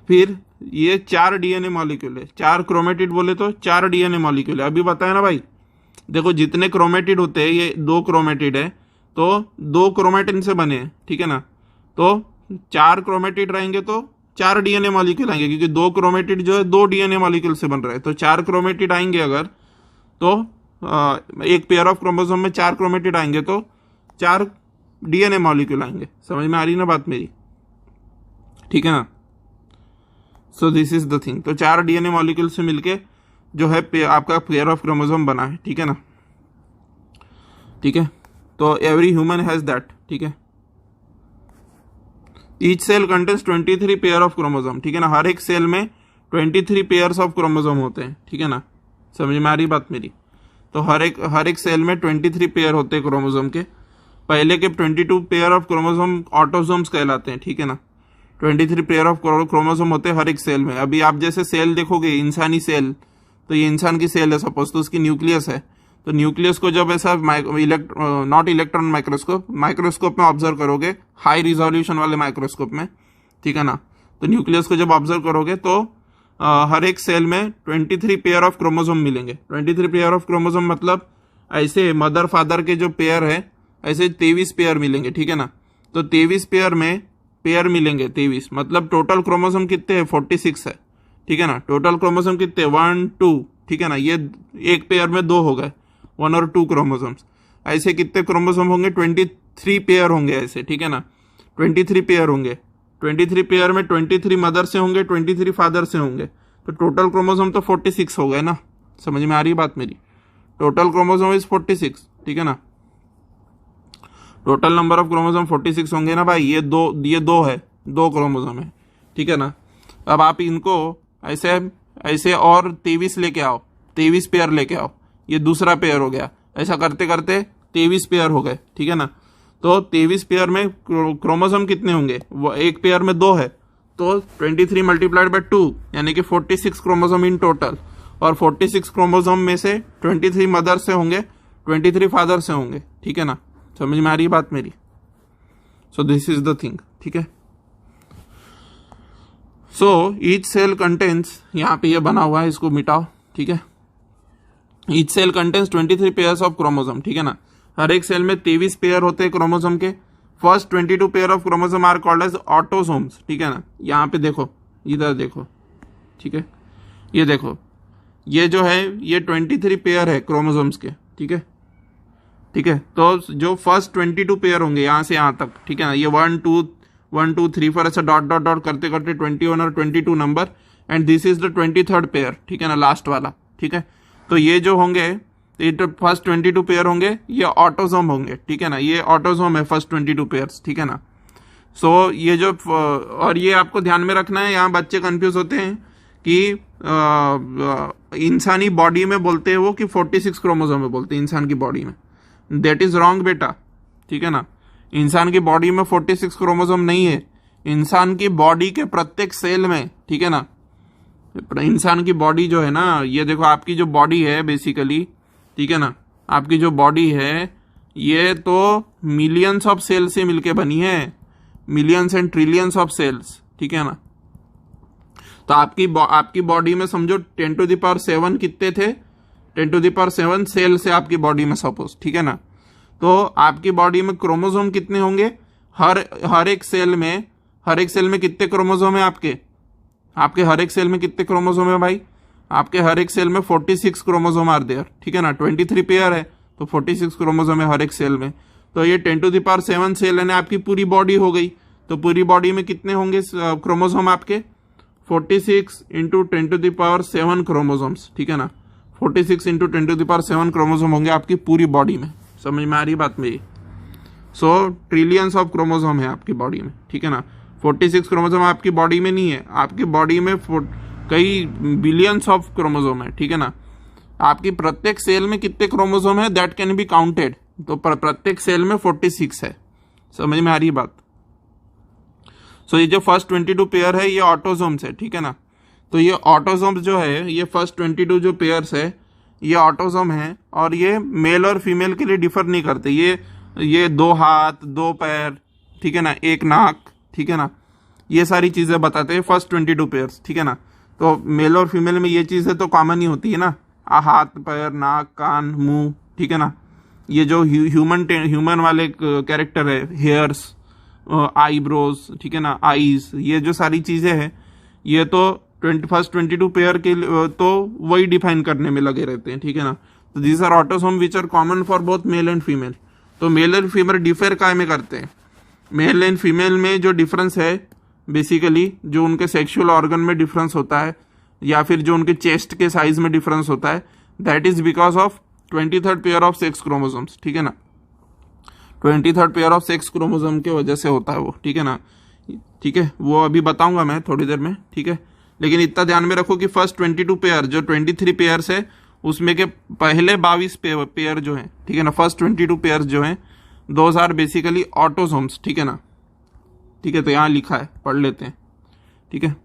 S1: फिर ये 4 डीएनए मॉलिक्यूल है, 4 क्रोमेटिड बोले तो 4 डीएनए मॉलिक्यूल है। अभी बताया ना भाई, देखो जितने क्रोमेटिड होते हैं ये 2 क्रोमेटिड है, तो 2 क्रोमेटिन से बने हैं, ठीक है ना। तो 4 क्रोमेटिड रहेंगे तो 4 डीएनए मॉलिक्यूल आएंगे, क्योंकि 2 क्रोमेटिड जो है 2 डीएनए मॉलिक्यूल से बन रहा है। तो 4 क्रोमेटिड आएंगे अगर, तो एक पेयर ऑफ क्रोमोसोम में 4 क्रोमेटिड आएंगे तो 4 डीएनए मॉलिक्यूल आएंगे। समझ में आ रही ना बात मेरी? ठीक है ना। सो दिस इज द थिंग। तो 4 डीएनए मॉलिक्यूल से मिलके जो है आपका पेयर ऑफ क्रोमोसोम बना है, ठीक है ना। ठीक है। तो एवरी ह्यूमन हैज दैट, ठीक है। Each cell contains 23 pair of chromosome, ठीक है ना। हर एक सेल में 23 पेयर्स ऑफ क्रोमोसोम होते हैं, ठीक है ना। समझ में आ रही बात मेरी? तो हर एक सेल में 23 पेयर होते हैं क्रोमोसोम के। पहले के 22 पेयर ऑफ क्रोमोसोम ऑटोसोम्स कहलाते हैं, ठीक है ना। 23 पेयर ऑफ क्रोमोसोम होते हैं हर एक सेल में। अभी आप जैसे सेल देखोगे, इंसानी सेल, तो ये इंसान की सेल है सपोज, तो उसकी न्यूक्लियस है। तो न्यूक्लियस को जब ऐसा नॉट इलेक्ट्रॉन माइक्रोस्कोप में ऑब्जर्व करोगे, हाई रिजोल्यूशन वाले माइक्रोस्कोप में, ठीक है ना। तो न्यूक्लियस को जब ऑब्जर्व करोगे तो हर एक सेल में 23 पेयर ऑफ क्रोमोसोम मिलेंगे। 23 पेयर ऑफ क्रोमोसोम मतलब ऐसे मदर फादर के जो पेयर है, ऐसे 23 पेयर मिलेंगे, ठीक है ना। तो 23 पेयर में पेयर मिलेंगे 23, मतलब टोटल क्रोमोसोम कितने हैं? 46 है, ठीक है ना। टोटल क्रोमोसोम कितने? 1 2, ठीक है ना। ये एक पेयर में 2 हो गए, 1 और 2 क्रोमोसोम्स। ऐसे कितने क्रोमोसोम होंगे? 23 पेयर होंगे ऐसे, ठीक है ना। 23 पेयर होंगे। 23 पेयर में 23 मदर से होंगे, 23 फादर से होंगे। तो टोटल क्रोमोसोम तो 46 हो गए ना। समझ में आ रही बात मेरी? टोटल क्रोमोसोम इज 46, ठीक है ना। टोटल नंबर ऑफ क्रोमोसोम 46 होंगे ना भाई। ये दो है, 2 क्रोमोसोम है, ठीक है ना। अब आप इनको ऐसे और 23 लेके आओ, 23 पेयर लेके आओ, ये दूसरा पेयर हो गया। ऐसा करते करते 23 पेयर हो गए, ठीक है ना। तो 23 पेयर में क्रोमोसोम कितने होंगे? वो एक पेयर में 2 है, तो 23 मल्टीप्लाइड बाय 2 यानी कि 46 क्रोमोसोम इन टोटल। और 46 क्रोमोसोम में से 23 मदर से होंगे, 23 फादर से होंगे, ठीक है ना। समझ में आ रही बात मेरी? सो दिस इज द थिंग, ठीक है। सो ईच सेल कंटेन्स, यहाँ पे ये बना हुआ है, इसको मिटाओ, ठीक है। Each cell contains 23 pairs of chromosome, ठीक है ना। हर एक सेल में 23 पेयर होते हैं क्रोमोसोम के। First 22 pair of chromosome are called as autosomes, ठीक है ना। यहाँ पे देखो, इधर देखो, ठीक है। ये देखो, ये जो है ये 23 पेयर है क्रोमोसोम्स के, ठीक है। ठीक है। तो जो फर्स्ट 22 पेयर होंगे यहाँ से यहाँ तक, ठीक है ना। ये 1 2 3 4 ऐसा डॉट डॉट डॉट करते करते 21 और 22 number, and this is the 23rd pair, ठीक है ना, लास्ट वाला, ठीक है। तो ये जो होंगे, ये तो फर्स्ट 22 पेयर होंगे, ये ऑटोसोम होंगे, ठीक है ना। ये ऑटोसोम है फर्स्ट 22 पेयर्स, ठीक है ना। सो ये जो, और ये आपको ध्यान में रखना है, यहाँ बच्चे कंफ्यूज होते हैं कि इंसानी बॉडी में बोलते हैं वो कि 46 क्रोमोसोम में बोलते हैं इंसान की बॉडी में। दैट इज रॉन्ग बेटा, ठीक है ना। इंसान की बॉडी में 46 क्रोमोसोम नहीं है। इंसान की बॉडी के प्रत्येक सेल में, ठीक है ना, इंसान की बॉडी जो है ना, ये देखो आपकी जो बॉडी है बेसिकली, ठीक है ना, आपकी जो बॉडी है ये तो मिलियंस ऑफ सेल से मिलके बनी है, millions and trillions of cells, ठीक है ना। तो आपकी बॉडी में समझो 10⁷ कितने थे? 10⁷ सेल से आपकी बॉडी में सपोज, ठीक है ना। तो आपकी बॉडी में क्रोमोसोम कितने होंगे? हर एक सेल में कितने क्रोमोसोम है आपके हर एक सेल में कितने क्रोमोसोम है भाई? आपके हर एक सेल में 46 क्रोमोसोम आर देयर, ठीक है ना। 23 पेयर है तो 46 क्रोमोसोम है हर एक सेल में। तो ये 10⁷ सेल है, आपकी पूरी बॉडी हो गई। तो पूरी बॉडी में कितने होंगे क्रोमोसोम आपके? 46 इंटू 10⁻7 क्रोमोसोम्स, ठीक है ना, 46 इंटू 10⁻7 क्रोमोसोम होंगे आपकी पूरी बॉडी में। समझ में आ रही बात मेरी? सो ट्रिलियंस ऑफ क्रोमोसोम है आपकी बॉडी में, ठीक है ना। 46 क्रोमोसोम आपकी बॉडी में नहीं है, आपकी बॉडी में कई बिलियंस ऑफ क्रोमोसोम है, ठीक है ना। आपकी प्रत्येक सेल में कितने क्रोमोसोम है दैट कैन बी काउंटेड, तो प्रत्येक सेल में 46 है। समझ में आ रही बात? सो ये जो फर्स्ट 22 पेयर है ये ऑटोसोम्स है, ठीक है ना। तो ये ऑटोसोम्स जो है, ये फर्स्ट 22 जो पेयर्स है ये ऑटोसोम है, और ये मेल और फीमेल के लिए डिफर नहीं करते। ये 2 हाथ 2 पैर, ठीक है ना, 1 नाक, ठीक है ना, ये सारी चीजें बताते हैं फर्स्ट 22 पेयर्स, ठीक है ना। तो मेल और फीमेल में ये चीजें तो कॉमन ही होती है ना, हाथ पैर नाक कान मुंह, ठीक है ना। ये जो ह्यूमन वाले कैरेक्टर है, हेयर्स आईब्रोज, ठीक है ना, आईज, ये जो सारी चीजें हैं ये तो फर्स्ट 22 पेयर के तो वही डिफाइन करने में लगे रहते हैं, ठीक है ना। तो these are autosome which are common for both male and female. तो मेल एंड फीमेल डिफर काय में करते हैं? मेल एंड फीमेल में जो डिफरेंस है बेसिकली, जो उनके सेक्सुअल ऑर्गन में डिफरेंस होता है या फिर जो उनके चेस्ट के साइज में डिफरेंस होता है, that is because of 23rd pair of sex chromosomes, ठीक है ना। 23rd pair of sex chromosome की वजह से होता है वो, ठीक है ना। ठीक है, वो अभी बताऊंगा मैं थोड़ी देर में, ठीक है। लेकिन इतना ध्यान में रखो कि फर्स्ट 22 पेयर जो 23 पेयर्स है उसमें के पहले 22 पेयर जो है, ठीक है ना, फर्स्ट 22 पेयर्स जो है दोज आर बेसिकली ऑटोसोम्स, ठीक है ना। ठीक है, तो यहाँ लिखा है, पढ़ लेते हैं, ठीक है।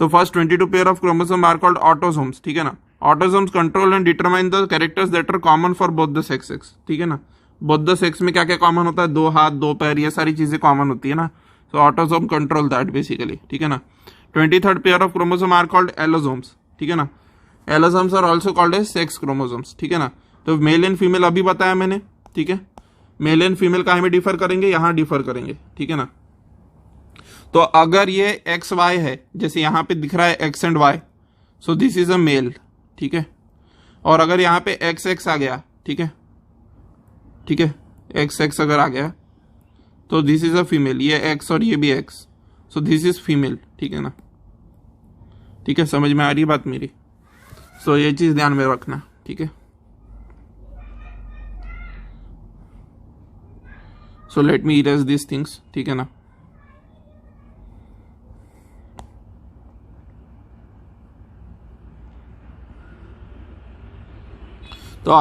S1: तो first 22 pair of chromosome are called autosomes, ठीक है ना। Autosomes control and determine the characters that are common for both the sexes, ठीक है ना। बोथ द सेक्स में क्या क्या कॉमन होता है? 2 हाथ 2 पैर, ये सारी चीजें कॉमन होती है ना। So autosome control that basically, ठीक है ना। 23rd pair of chromosome are called allosomes, ठीक है ना। Allosomes are also called as sex chromosomes, ठीक है ना। तो मेल एंड फीमेल अभी बताया मैंने, ठीक है। मेल एंड फीमेल कहाँ में डिफर करेंगे? यहाँ डिफर करेंगे, ठीक है ना। तो अगर ये एक्स वाई है, जैसे यहाँ पे दिख रहा है X and Y, so this is a male, ठीक है। और अगर यहाँ पे एक्स एक्स आ गया, ठीक है, ठीक है, एक्स एक्स अगर आ गया तो दिस इज अ फीमेल, ये एक्स और ये भी x, so this is female, ठीक है ना। ठीक है, समझ में आ रही बात मेरी? सो ये चीज ध्यान में रखना, ठीक है। So let me erase this things, ठीक है ना। तो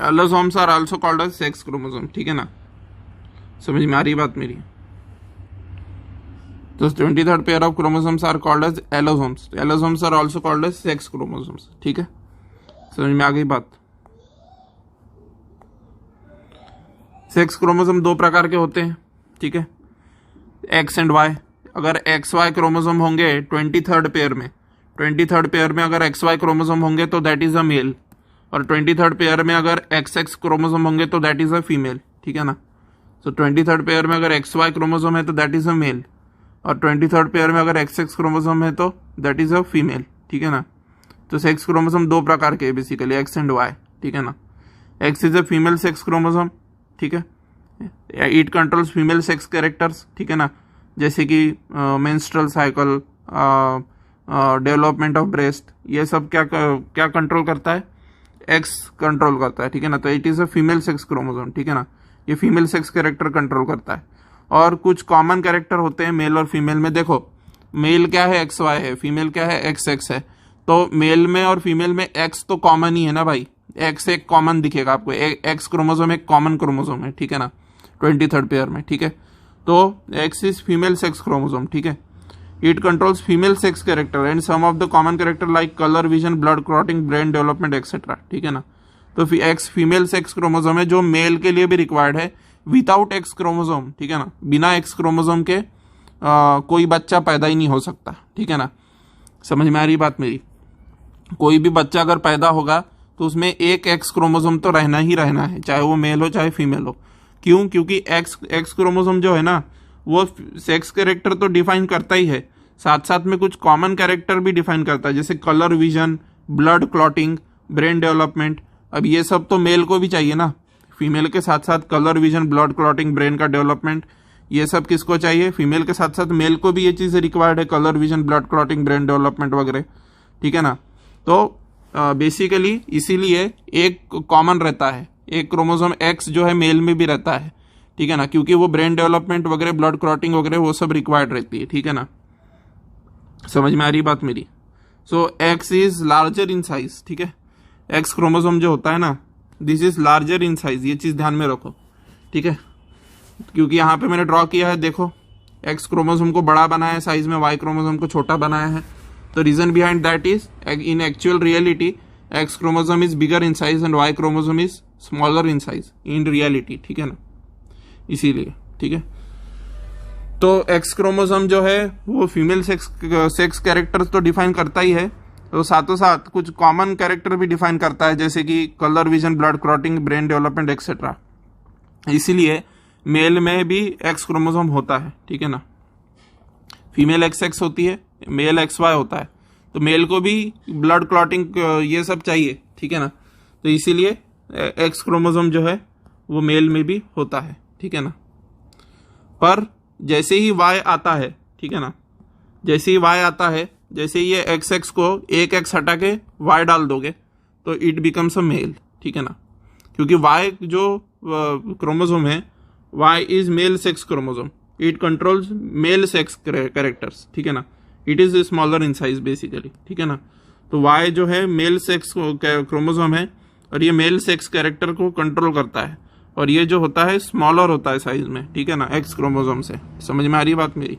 S1: allosomes are also called as sex chromosome, ठीक है ना। समझ में आ रही बात मेरी? तो 23rd pair of chromosomes are called as allosomes. Allosomes are also called as sex chromosomes, ठीक है। समझ में आ गई बात? सेक्स क्रोमोसोम 2 प्रकार के होते हैं, ठीक है, एक्स एंड वाई। अगर एक्स वाई क्रोमोसोम होंगे 23rd पेयर में, 23rd पेयर में अगर एक्स वाई क्रोमोसोम होंगे तो दैट इज अ मेल, और 23rd पेयर में अगर एक्स एक्स क्रोमोसोम होंगे तो दैट इज अ फीमेल, ठीक है ना। सो 23rd पेयर में अगर एक्स वाई क्रोमोसोम है तो दैट इज अ मेल, और 23rd पेयर में अगर एक्स एक्स क्रोमोसोम है तो दैट इज अ फीमेल, ठीक है ना। तो सेक्स क्रोमोसोम 2 प्रकार के बेसिकली, एक्स एंड वाई, ठीक है ना। X is a female sex chromosome, ठीक है, it controls female sex characters, ठीक है ना, जैसे कि menstrual cycle, development of breast, ये सब क्या कंट्रोल करता है? एक्स कंट्रोल करता है, ठीक है ना। तो it is a female sex chromosome, ठीक है ना, ये फीमेल सेक्स कैरेक्टर कंट्रोल करता है। और कुछ कॉमन कैरेक्टर होते हैं मेल और फीमेल में। देखो, मेल क्या है? एक्स वाई है, फीमेल क्या है? एक्स एक्स है। तो मेल में और फीमेल में एक्स तो कॉमन ही है ना भाई, एक्स एक कॉमन दिखेगा आपको, एक्स क्रोमोसोम एक कॉमन क्रोमोसोम है, ठीक है ना, 23rd पेयर में, ठीक है। तो X is female sex chromosome, ठीक है। It controls female sex character and some of the common character like colour vision, blood clotting, brain development etcetera, ठीक है ना। तो एक्स फीमेल सेक्स क्रोमोसोम है जो मेल के लिए भी रिक्वायर्ड है, विदाउट एक्स क्रोमोसोम, ठीक है ना। बिना एक्स क्रोमोसोम के कोई बच्चा पैदा ही नहीं हो सकता, ठीक है ना। समझ में आ रही बात मेरी? कोई भी बच्चा अगर पैदा होगा तो उसमें एक एक्स क्रोमोसोम तो रहना ही रहना है, चाहे वो मेल हो चाहे फीमेल हो। क्यों? क्योंकि एक्स क्रोमोसोम जो है ना वो सेक्स कैरेक्टर तो डिफाइन करता ही है, साथ साथ में कुछ कॉमन कैरेक्टर भी डिफाइन करता है, जैसे colour vision, blood clotting, brain development. अब ये सब तो मेल को भी चाहिए ना, फीमेल के साथ साथ colour vision, blood clotting, brain का डेवलपमेंट, ये सब किसको चाहिए, फीमेल के साथ साथ मेल को भी ये चीज़ रिक्वायर्ड है, colour vision, blood clotting, brain development वगैरह, ठीक है ना। तो बेसिकली इसीलिए एक कॉमन रहता है, एक क्रोमोसोम एक्स जो है मेल में भी रहता है, ठीक है ना, क्योंकि वो ब्रेन डेवलपमेंट वगैरह, ब्लड क्लॉटिंग वगैरह वो सब रिक्वायर्ड रहती है, ठीक है ना। समझ में आ रही बात मेरी। So X is larger in size, ठीक है, एक्स क्रोमोसोम जो होता है ना, this is larger in size, ये चीज ध्यान में रखो, ठीक है, क्योंकि यहाँ पे मैंने ड्रॉ किया है, देखो एक्स क्रोमोसोम को बड़ा बनाया है साइज में, वाई क्रोमोसोम को छोटा बनाया है। तो reason behind that is in actual reality X chromosome is bigger in size and Y chromosome is smaller in size in reality, ठीक है ना, इसीलिए, ठीक है। तो एक्स क्रोमोसोम जो है वो फीमेल सेक्स कैरेक्टर तो डिफाइन करता ही है, तो साथों साथ कुछ कॉमन कैरेक्टर भी डिफाइन करता है, जैसे कि colour vision, blood clotting, brain development etcetera. इसीलिए मेल में भी एक्स क्रोमोसोम होता है, ठीक है ना। फीमेल XX होती है, मेल XY होता है, तो मेल को भी ब्लड क्लॉटिंग ये सब चाहिए, ठीक है ना। तो इसीलिए एक्स क्रोमोसोम जो है वो मेल में भी होता है, ठीक है ना। पर जैसे ही Y आता है, ठीक है ना, जैसे ही Y आता है, जैसे ही ये XX को एक X हटा के Y डाल दोगे तो इट बिकम्स अ मेल, ठीक है ना, क्योंकि Y जो क्रोमोसोम है, Y is male sex chromosome, it controls male sex characters, ठीक है ना, it is smaller in size basically, ठीक है ना। तो Y जो है मेल सेक्स क्रोमोसोम है और ये मेल सेक्स कैरेक्टर को कंट्रोल करता है, और ये जो होता है स्मॉलर होता है साइज में, ठीक है ना, एक्स क्रोमोसोम से। समझ में आ रही है बात मेरी।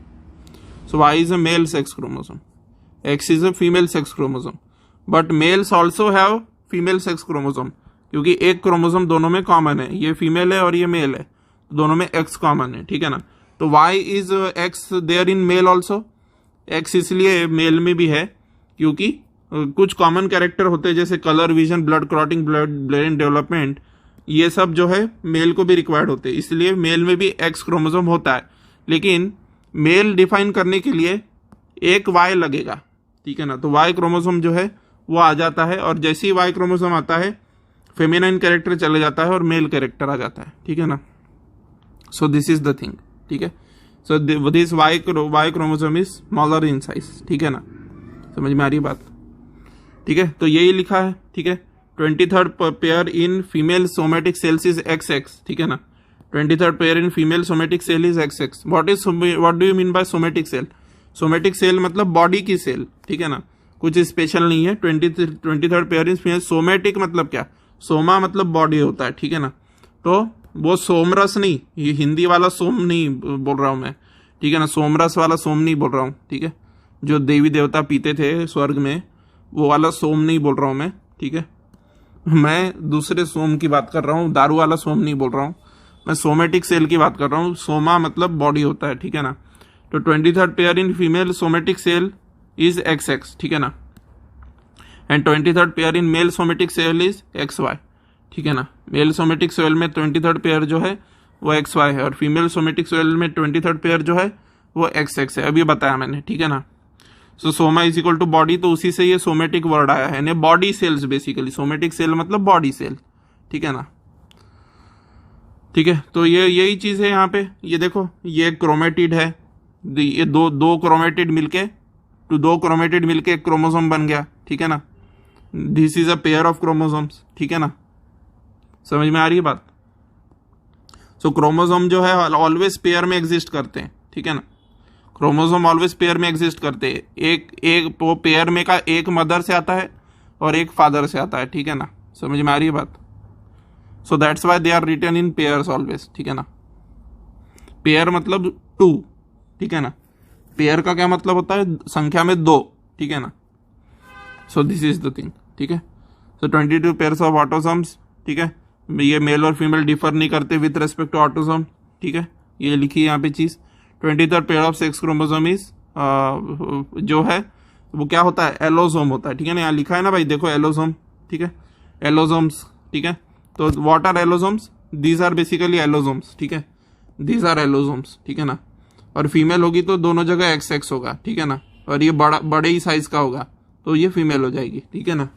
S1: So Y is a male sex chromosome, X is a female sex chromosome, but males also have female sex chromosome, क्योंकि एक क्रोमोसोम दोनों में कॉमन है, ये फीमेल है और ये मेल है, दोनों में X कॉमन है, ठीक है ना। तो Y is X there in male also, X इसलिए मेल में भी है क्योंकि कुछ कॉमन कैरेक्टर होते हैं, जैसे colour vision, blood clotting, brain development, ये सब जो है मेल को भी रिक्वायर्ड होते हैं, इसलिए मेल में भी एक्स क्रोमोसोम होता है। लेकिन मेल डिफाइन करने के लिए एक Y लगेगा, ठीक है ना। तो Y क्रोमोसोम जो है वो आ जाता है, और जैसे ही Y क्रोमोसोम आता है फेमिनाइन कैरेक्टर चले जाता है और मेल कैरेक्टर आ जाता है, ठीक है ना। सो दिस इज द थिंग, ठीक है। So this Y chromosome is smaller in size, ठीक है ना। समझ में आ रही बात, ठीक है। तो यही लिखा है, ठीक है। 23rd pair in female somatic cells is XX, ठीक है ना। 23rd pair in female somatic cell is XX। What do you mean by somatic cell? Somatic cell मतलब बॉडी की सेल, ठीक है ना, कुछ स्पेशल नहीं है। 23rd pair in female somatic मतलब क्या? सोमा मतलब बॉडी होता है, ठीक है ना। तो वो सोमरस नहीं, ये हिंदी वाला सोम नहीं बोल रहा हूं मैं, ठीक है ना, सोमरस वाला सोम नहीं बोल रहा हूं, ठीक है, जो देवी देवता पीते थे स्वर्ग में, वो वाला सोम नहीं बोल रहा हूं मैं, ठीक है। मैं दूसरे सोम की बात कर रहा हूँ, दारू वाला सोम नहीं बोल रहा हूँ, मैं सोमेटिक सेल की बात कर रहा हूँ। सोमा मतलब बॉडी होता है, ठीक है ना। तो 23rd pair in female somatic cell is XX, ठीक है ना, and 23rd pair in male somatic cell is XY, ठीक है ना। मेल सोमेटिक सेल में 23rd पेयर जो है वो XY है, और फीमेल सोमेटिक सेल में 23rd पेयर जो है वो XX है, अभी बताया मैंने, ठीक है ना। So soma is equal to body, तो उसी से ये सोमेटिक वर्ड आया है, body cells basically, somatic cell मतलब बॉडी सेल, ठीक है ना, ठीक है। तो ये यही चीज है यहाँ पे, ये देखो ये क्रोमेटिड है, ये दो क्रोमेटिड मिलके, तो दो क्रोमेटिड मिलके एक क्रोमोसोम बन गया, ठीक है ना। This is a pair of chromosomes, ठीक है ना। समझ में आ रही है बात। सो क्रोमोसोम जो है ऑलवेज पेयर में एग्जिस्ट करते हैं, ठीक है ना। क्रोमोसोम ऑलवेज पेयर में एग्जिस्ट करते हैं, एक वो पेयर में का एक मदर से आता है और एक फादर से आता है, ठीक है ना। समझ में आ रही है बात। So that's why they are written in pairs always, ठीक है ना। पेयर मतलब 2, ठीक है ना। पेयर का क्या मतलब होता है? संख्या में 2, ठीक है ना। सो दिस इज द थिंग, ठीक है। सो 22 पेयर्स ऑफ ऑटोसोम्स, ठीक है, ये मेल और फीमेल डिफर नहीं करते विथ रेस्पेक्ट टू ऑटोसोम, ठीक है, ये लिखी है यहाँ पे चीज। 23rd pair of sex chromosome is जो है वो क्या होता है? एलोसोम होता है, ठीक है ना। यहाँ लिखा है ना भाई, देखो एलोसोम, ठीक है, एलोसोम्स, ठीक है। तो what are allosomes? These are basically allosomes, ठीक है, दीज आर एलोसोम्स, ठीक है ना। और फीमेल होगी तो दोनों जगह XX होगा, ठीक है ना, और ये बड़े ही साइज का होगा तो ये फीमेल हो जाएगी, ठीक है ना।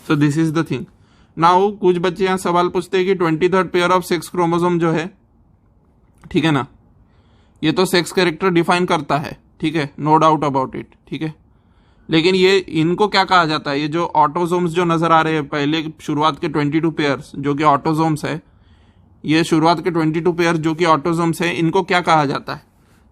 S1: सो this is the thing. Now कुछ बच्चे यहाँ सवाल पूछते हैं कि 23rd pair of sex chromosome जो है, ठीक है ना, ये तो सेक्स कैरेक्टर डिफाइन करता है, ठीक है, नो डाउट अबाउट इट, ठीक है। लेकिन ये इनको क्या कहा जाता है, ये जो ऑटोजोम्स जो नजर आ रहे हैं पहले शुरुआत के 22 पेयर्स जो कि ऑटोजोम्स है, ये शुरुआत के 22 पेयर्स जो कि ऑटोजोम्स है, इनको क्या कहा जाता है?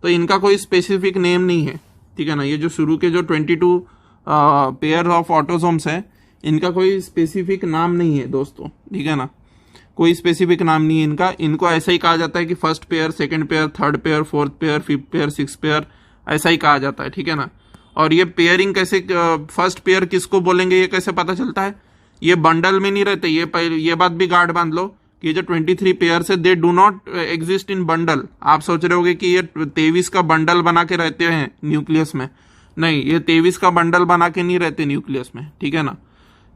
S1: तो इनका कोई स्पेसिफिक नेम नहीं है, ठीक है ना। ये जो शुरू के जो 22 पेयर ऑफ ऑटोजोम्स है, इनका कोई स्पेसिफिक नाम नहीं है दोस्तों, ठीक है ना। कोई स्पेसिफिक नाम नहीं है इनका। इनको ऐसा ही कहा जाता है कि first pair, second pair, third pair, fourth pair, fifth pair, six pair, ऐसा ही कहा जाता है, ठीक है ना। और ये पेयरिंग कैसे, फर्स्ट पेयर किसको बोलेंगे ये कैसे पता चलता है? ये बंडल में नहीं रहते, ये बात भी गार्ड बांध लो कि जो 23 पेयर्स है दे do not exist in bundle. आप सोच रहे होगे कि ये 23 का बंडल बना के रहते हैं न्यूक्लियस में, नहीं, ये 23 का बंडल बना के नहीं रहते न्यूक्लियस में, ठीक है ना।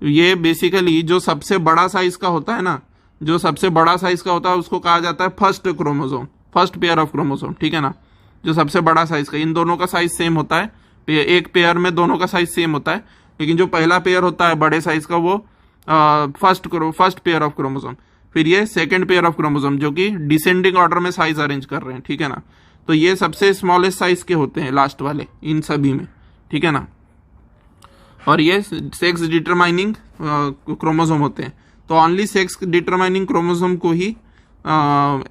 S1: ये बेसिकली जो सबसे बड़ा साइज का होता है ना, जो सबसे बड़ा साइज का होता है उसको कहा जाता है first chromosome, first pair of chromosome, ठीक है ना। जो सबसे बड़ा साइज का, इन दोनों का साइज सेम होता है, एक पेयर में दोनों का साइज सेम होता है, लेकिन जो पहला पेयर होता है बड़े साइज का वो फर्स्ट पेयर ऑफ क्रोमोसोम, फिर ये सेकंड पेयर ऑफ क्रोमोसोम जो कि डिसेंडिंग ऑर्डर में साइज अरेंज कर रहे हैं, ठीक है ना। तो ये सबसे स्मॉलेस्ट साइज के होते हैं लास्ट वाले इन सभी में, ठीक है ना। और ये सेक्स डिटरमाइनिंग क्रोमोसोम होते हैं। तो ओनली सेक्स डिटरमाइनिंग क्रोमोसोम को ही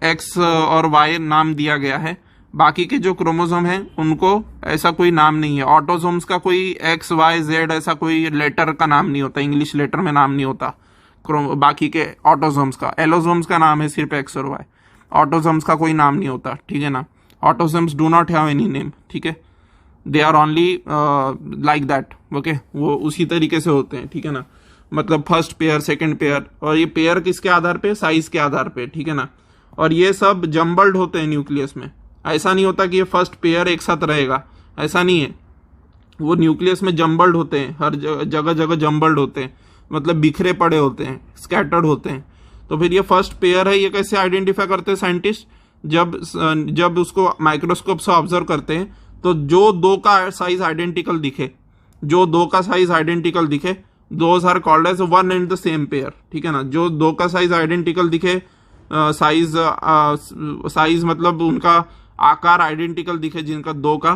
S1: एक्स और वाई नाम दिया गया है। बाकी के जो क्रोमोसोम हैं उनको ऐसा कोई नाम नहीं है। ऑटोसोम्स का कोई एक्स वाई जेड ऐसा कोई लेटर का नाम नहीं होता, इंग्लिश लेटर में नाम नहीं होता। बाकी के ऑटोसोम्स का, एलोसोम्स का नाम है सिर्फ एक्स और वाई, ऑटोसोम्स का कोई नाम नहीं होता, ठीक है ना। Autosomes do not have any name, ठीक है, they are only like that, okay, वो उसी तरीके से होते हैं, ठीक है ना। मतलब फर्स्ट पेयर, सेकंड पेयर, और ये पेयर किसके आधार पे? साइज के आधार पे, ठीक है ना। और ये सब जम्बल्ड होते हैं न्यूक्लियस में। ऐसा नहीं होता कि ये फर्स्ट पेयर एक साथ रहेगा, ऐसा नहीं है। वो न्यूक्लियस में जम्बल्ड होते हैं, हर जगह जगह जम्बल्ड होते हैं, मतलब बिखरे पड़े होते हैं, स्कैटर्ड होते हैं। तो फिर ये फर्स्ट पेयर है, ये कैसे आइडेंटिफाई करते हैं साइंटिस्ट? जब उसको माइक्रोस्कोप से ऑब्जर्व करते हैं तो जो दो का साइज आइडेंटिकल दिखे, जो दो का साइज आइडेंटिकल दिखे, those are called as one and the same pair, ठीक है ना। जो दो का साइज आइडेंटिकल दिखे, साइज मतलब उनका आकार आइडेंटिकल दिखे जिनका दो का,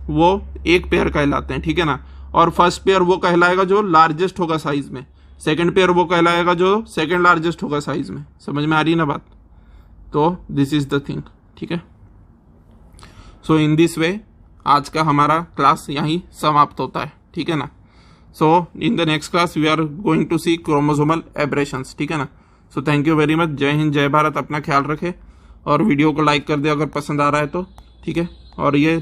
S1: वो एक पेयर कहलाते हैं, ठीक है ना। और फर्स्ट पेयर वो कहलाएगा जो लार्जेस्ट होगा साइज में, सेकंड पेयर वो कहलाएगा जो सेकंड लार्जेस्ट होगा साइज में। समझ में आ रही है ना बात? तो दिस इज द थिंग, ठीक है। सो इन दिस वे आज का हमारा क्लास यहीं समाप्त होता है, ठीक है ना। So in the next class we are going to see chromosomal aberrations, ठीक है ना। So thank you very much. जय हिंद, जय भारत। अपना ख्याल रखें और वीडियो को लाइक कर दे अगर पसंद आ रहा है तो, ठीक है। और ये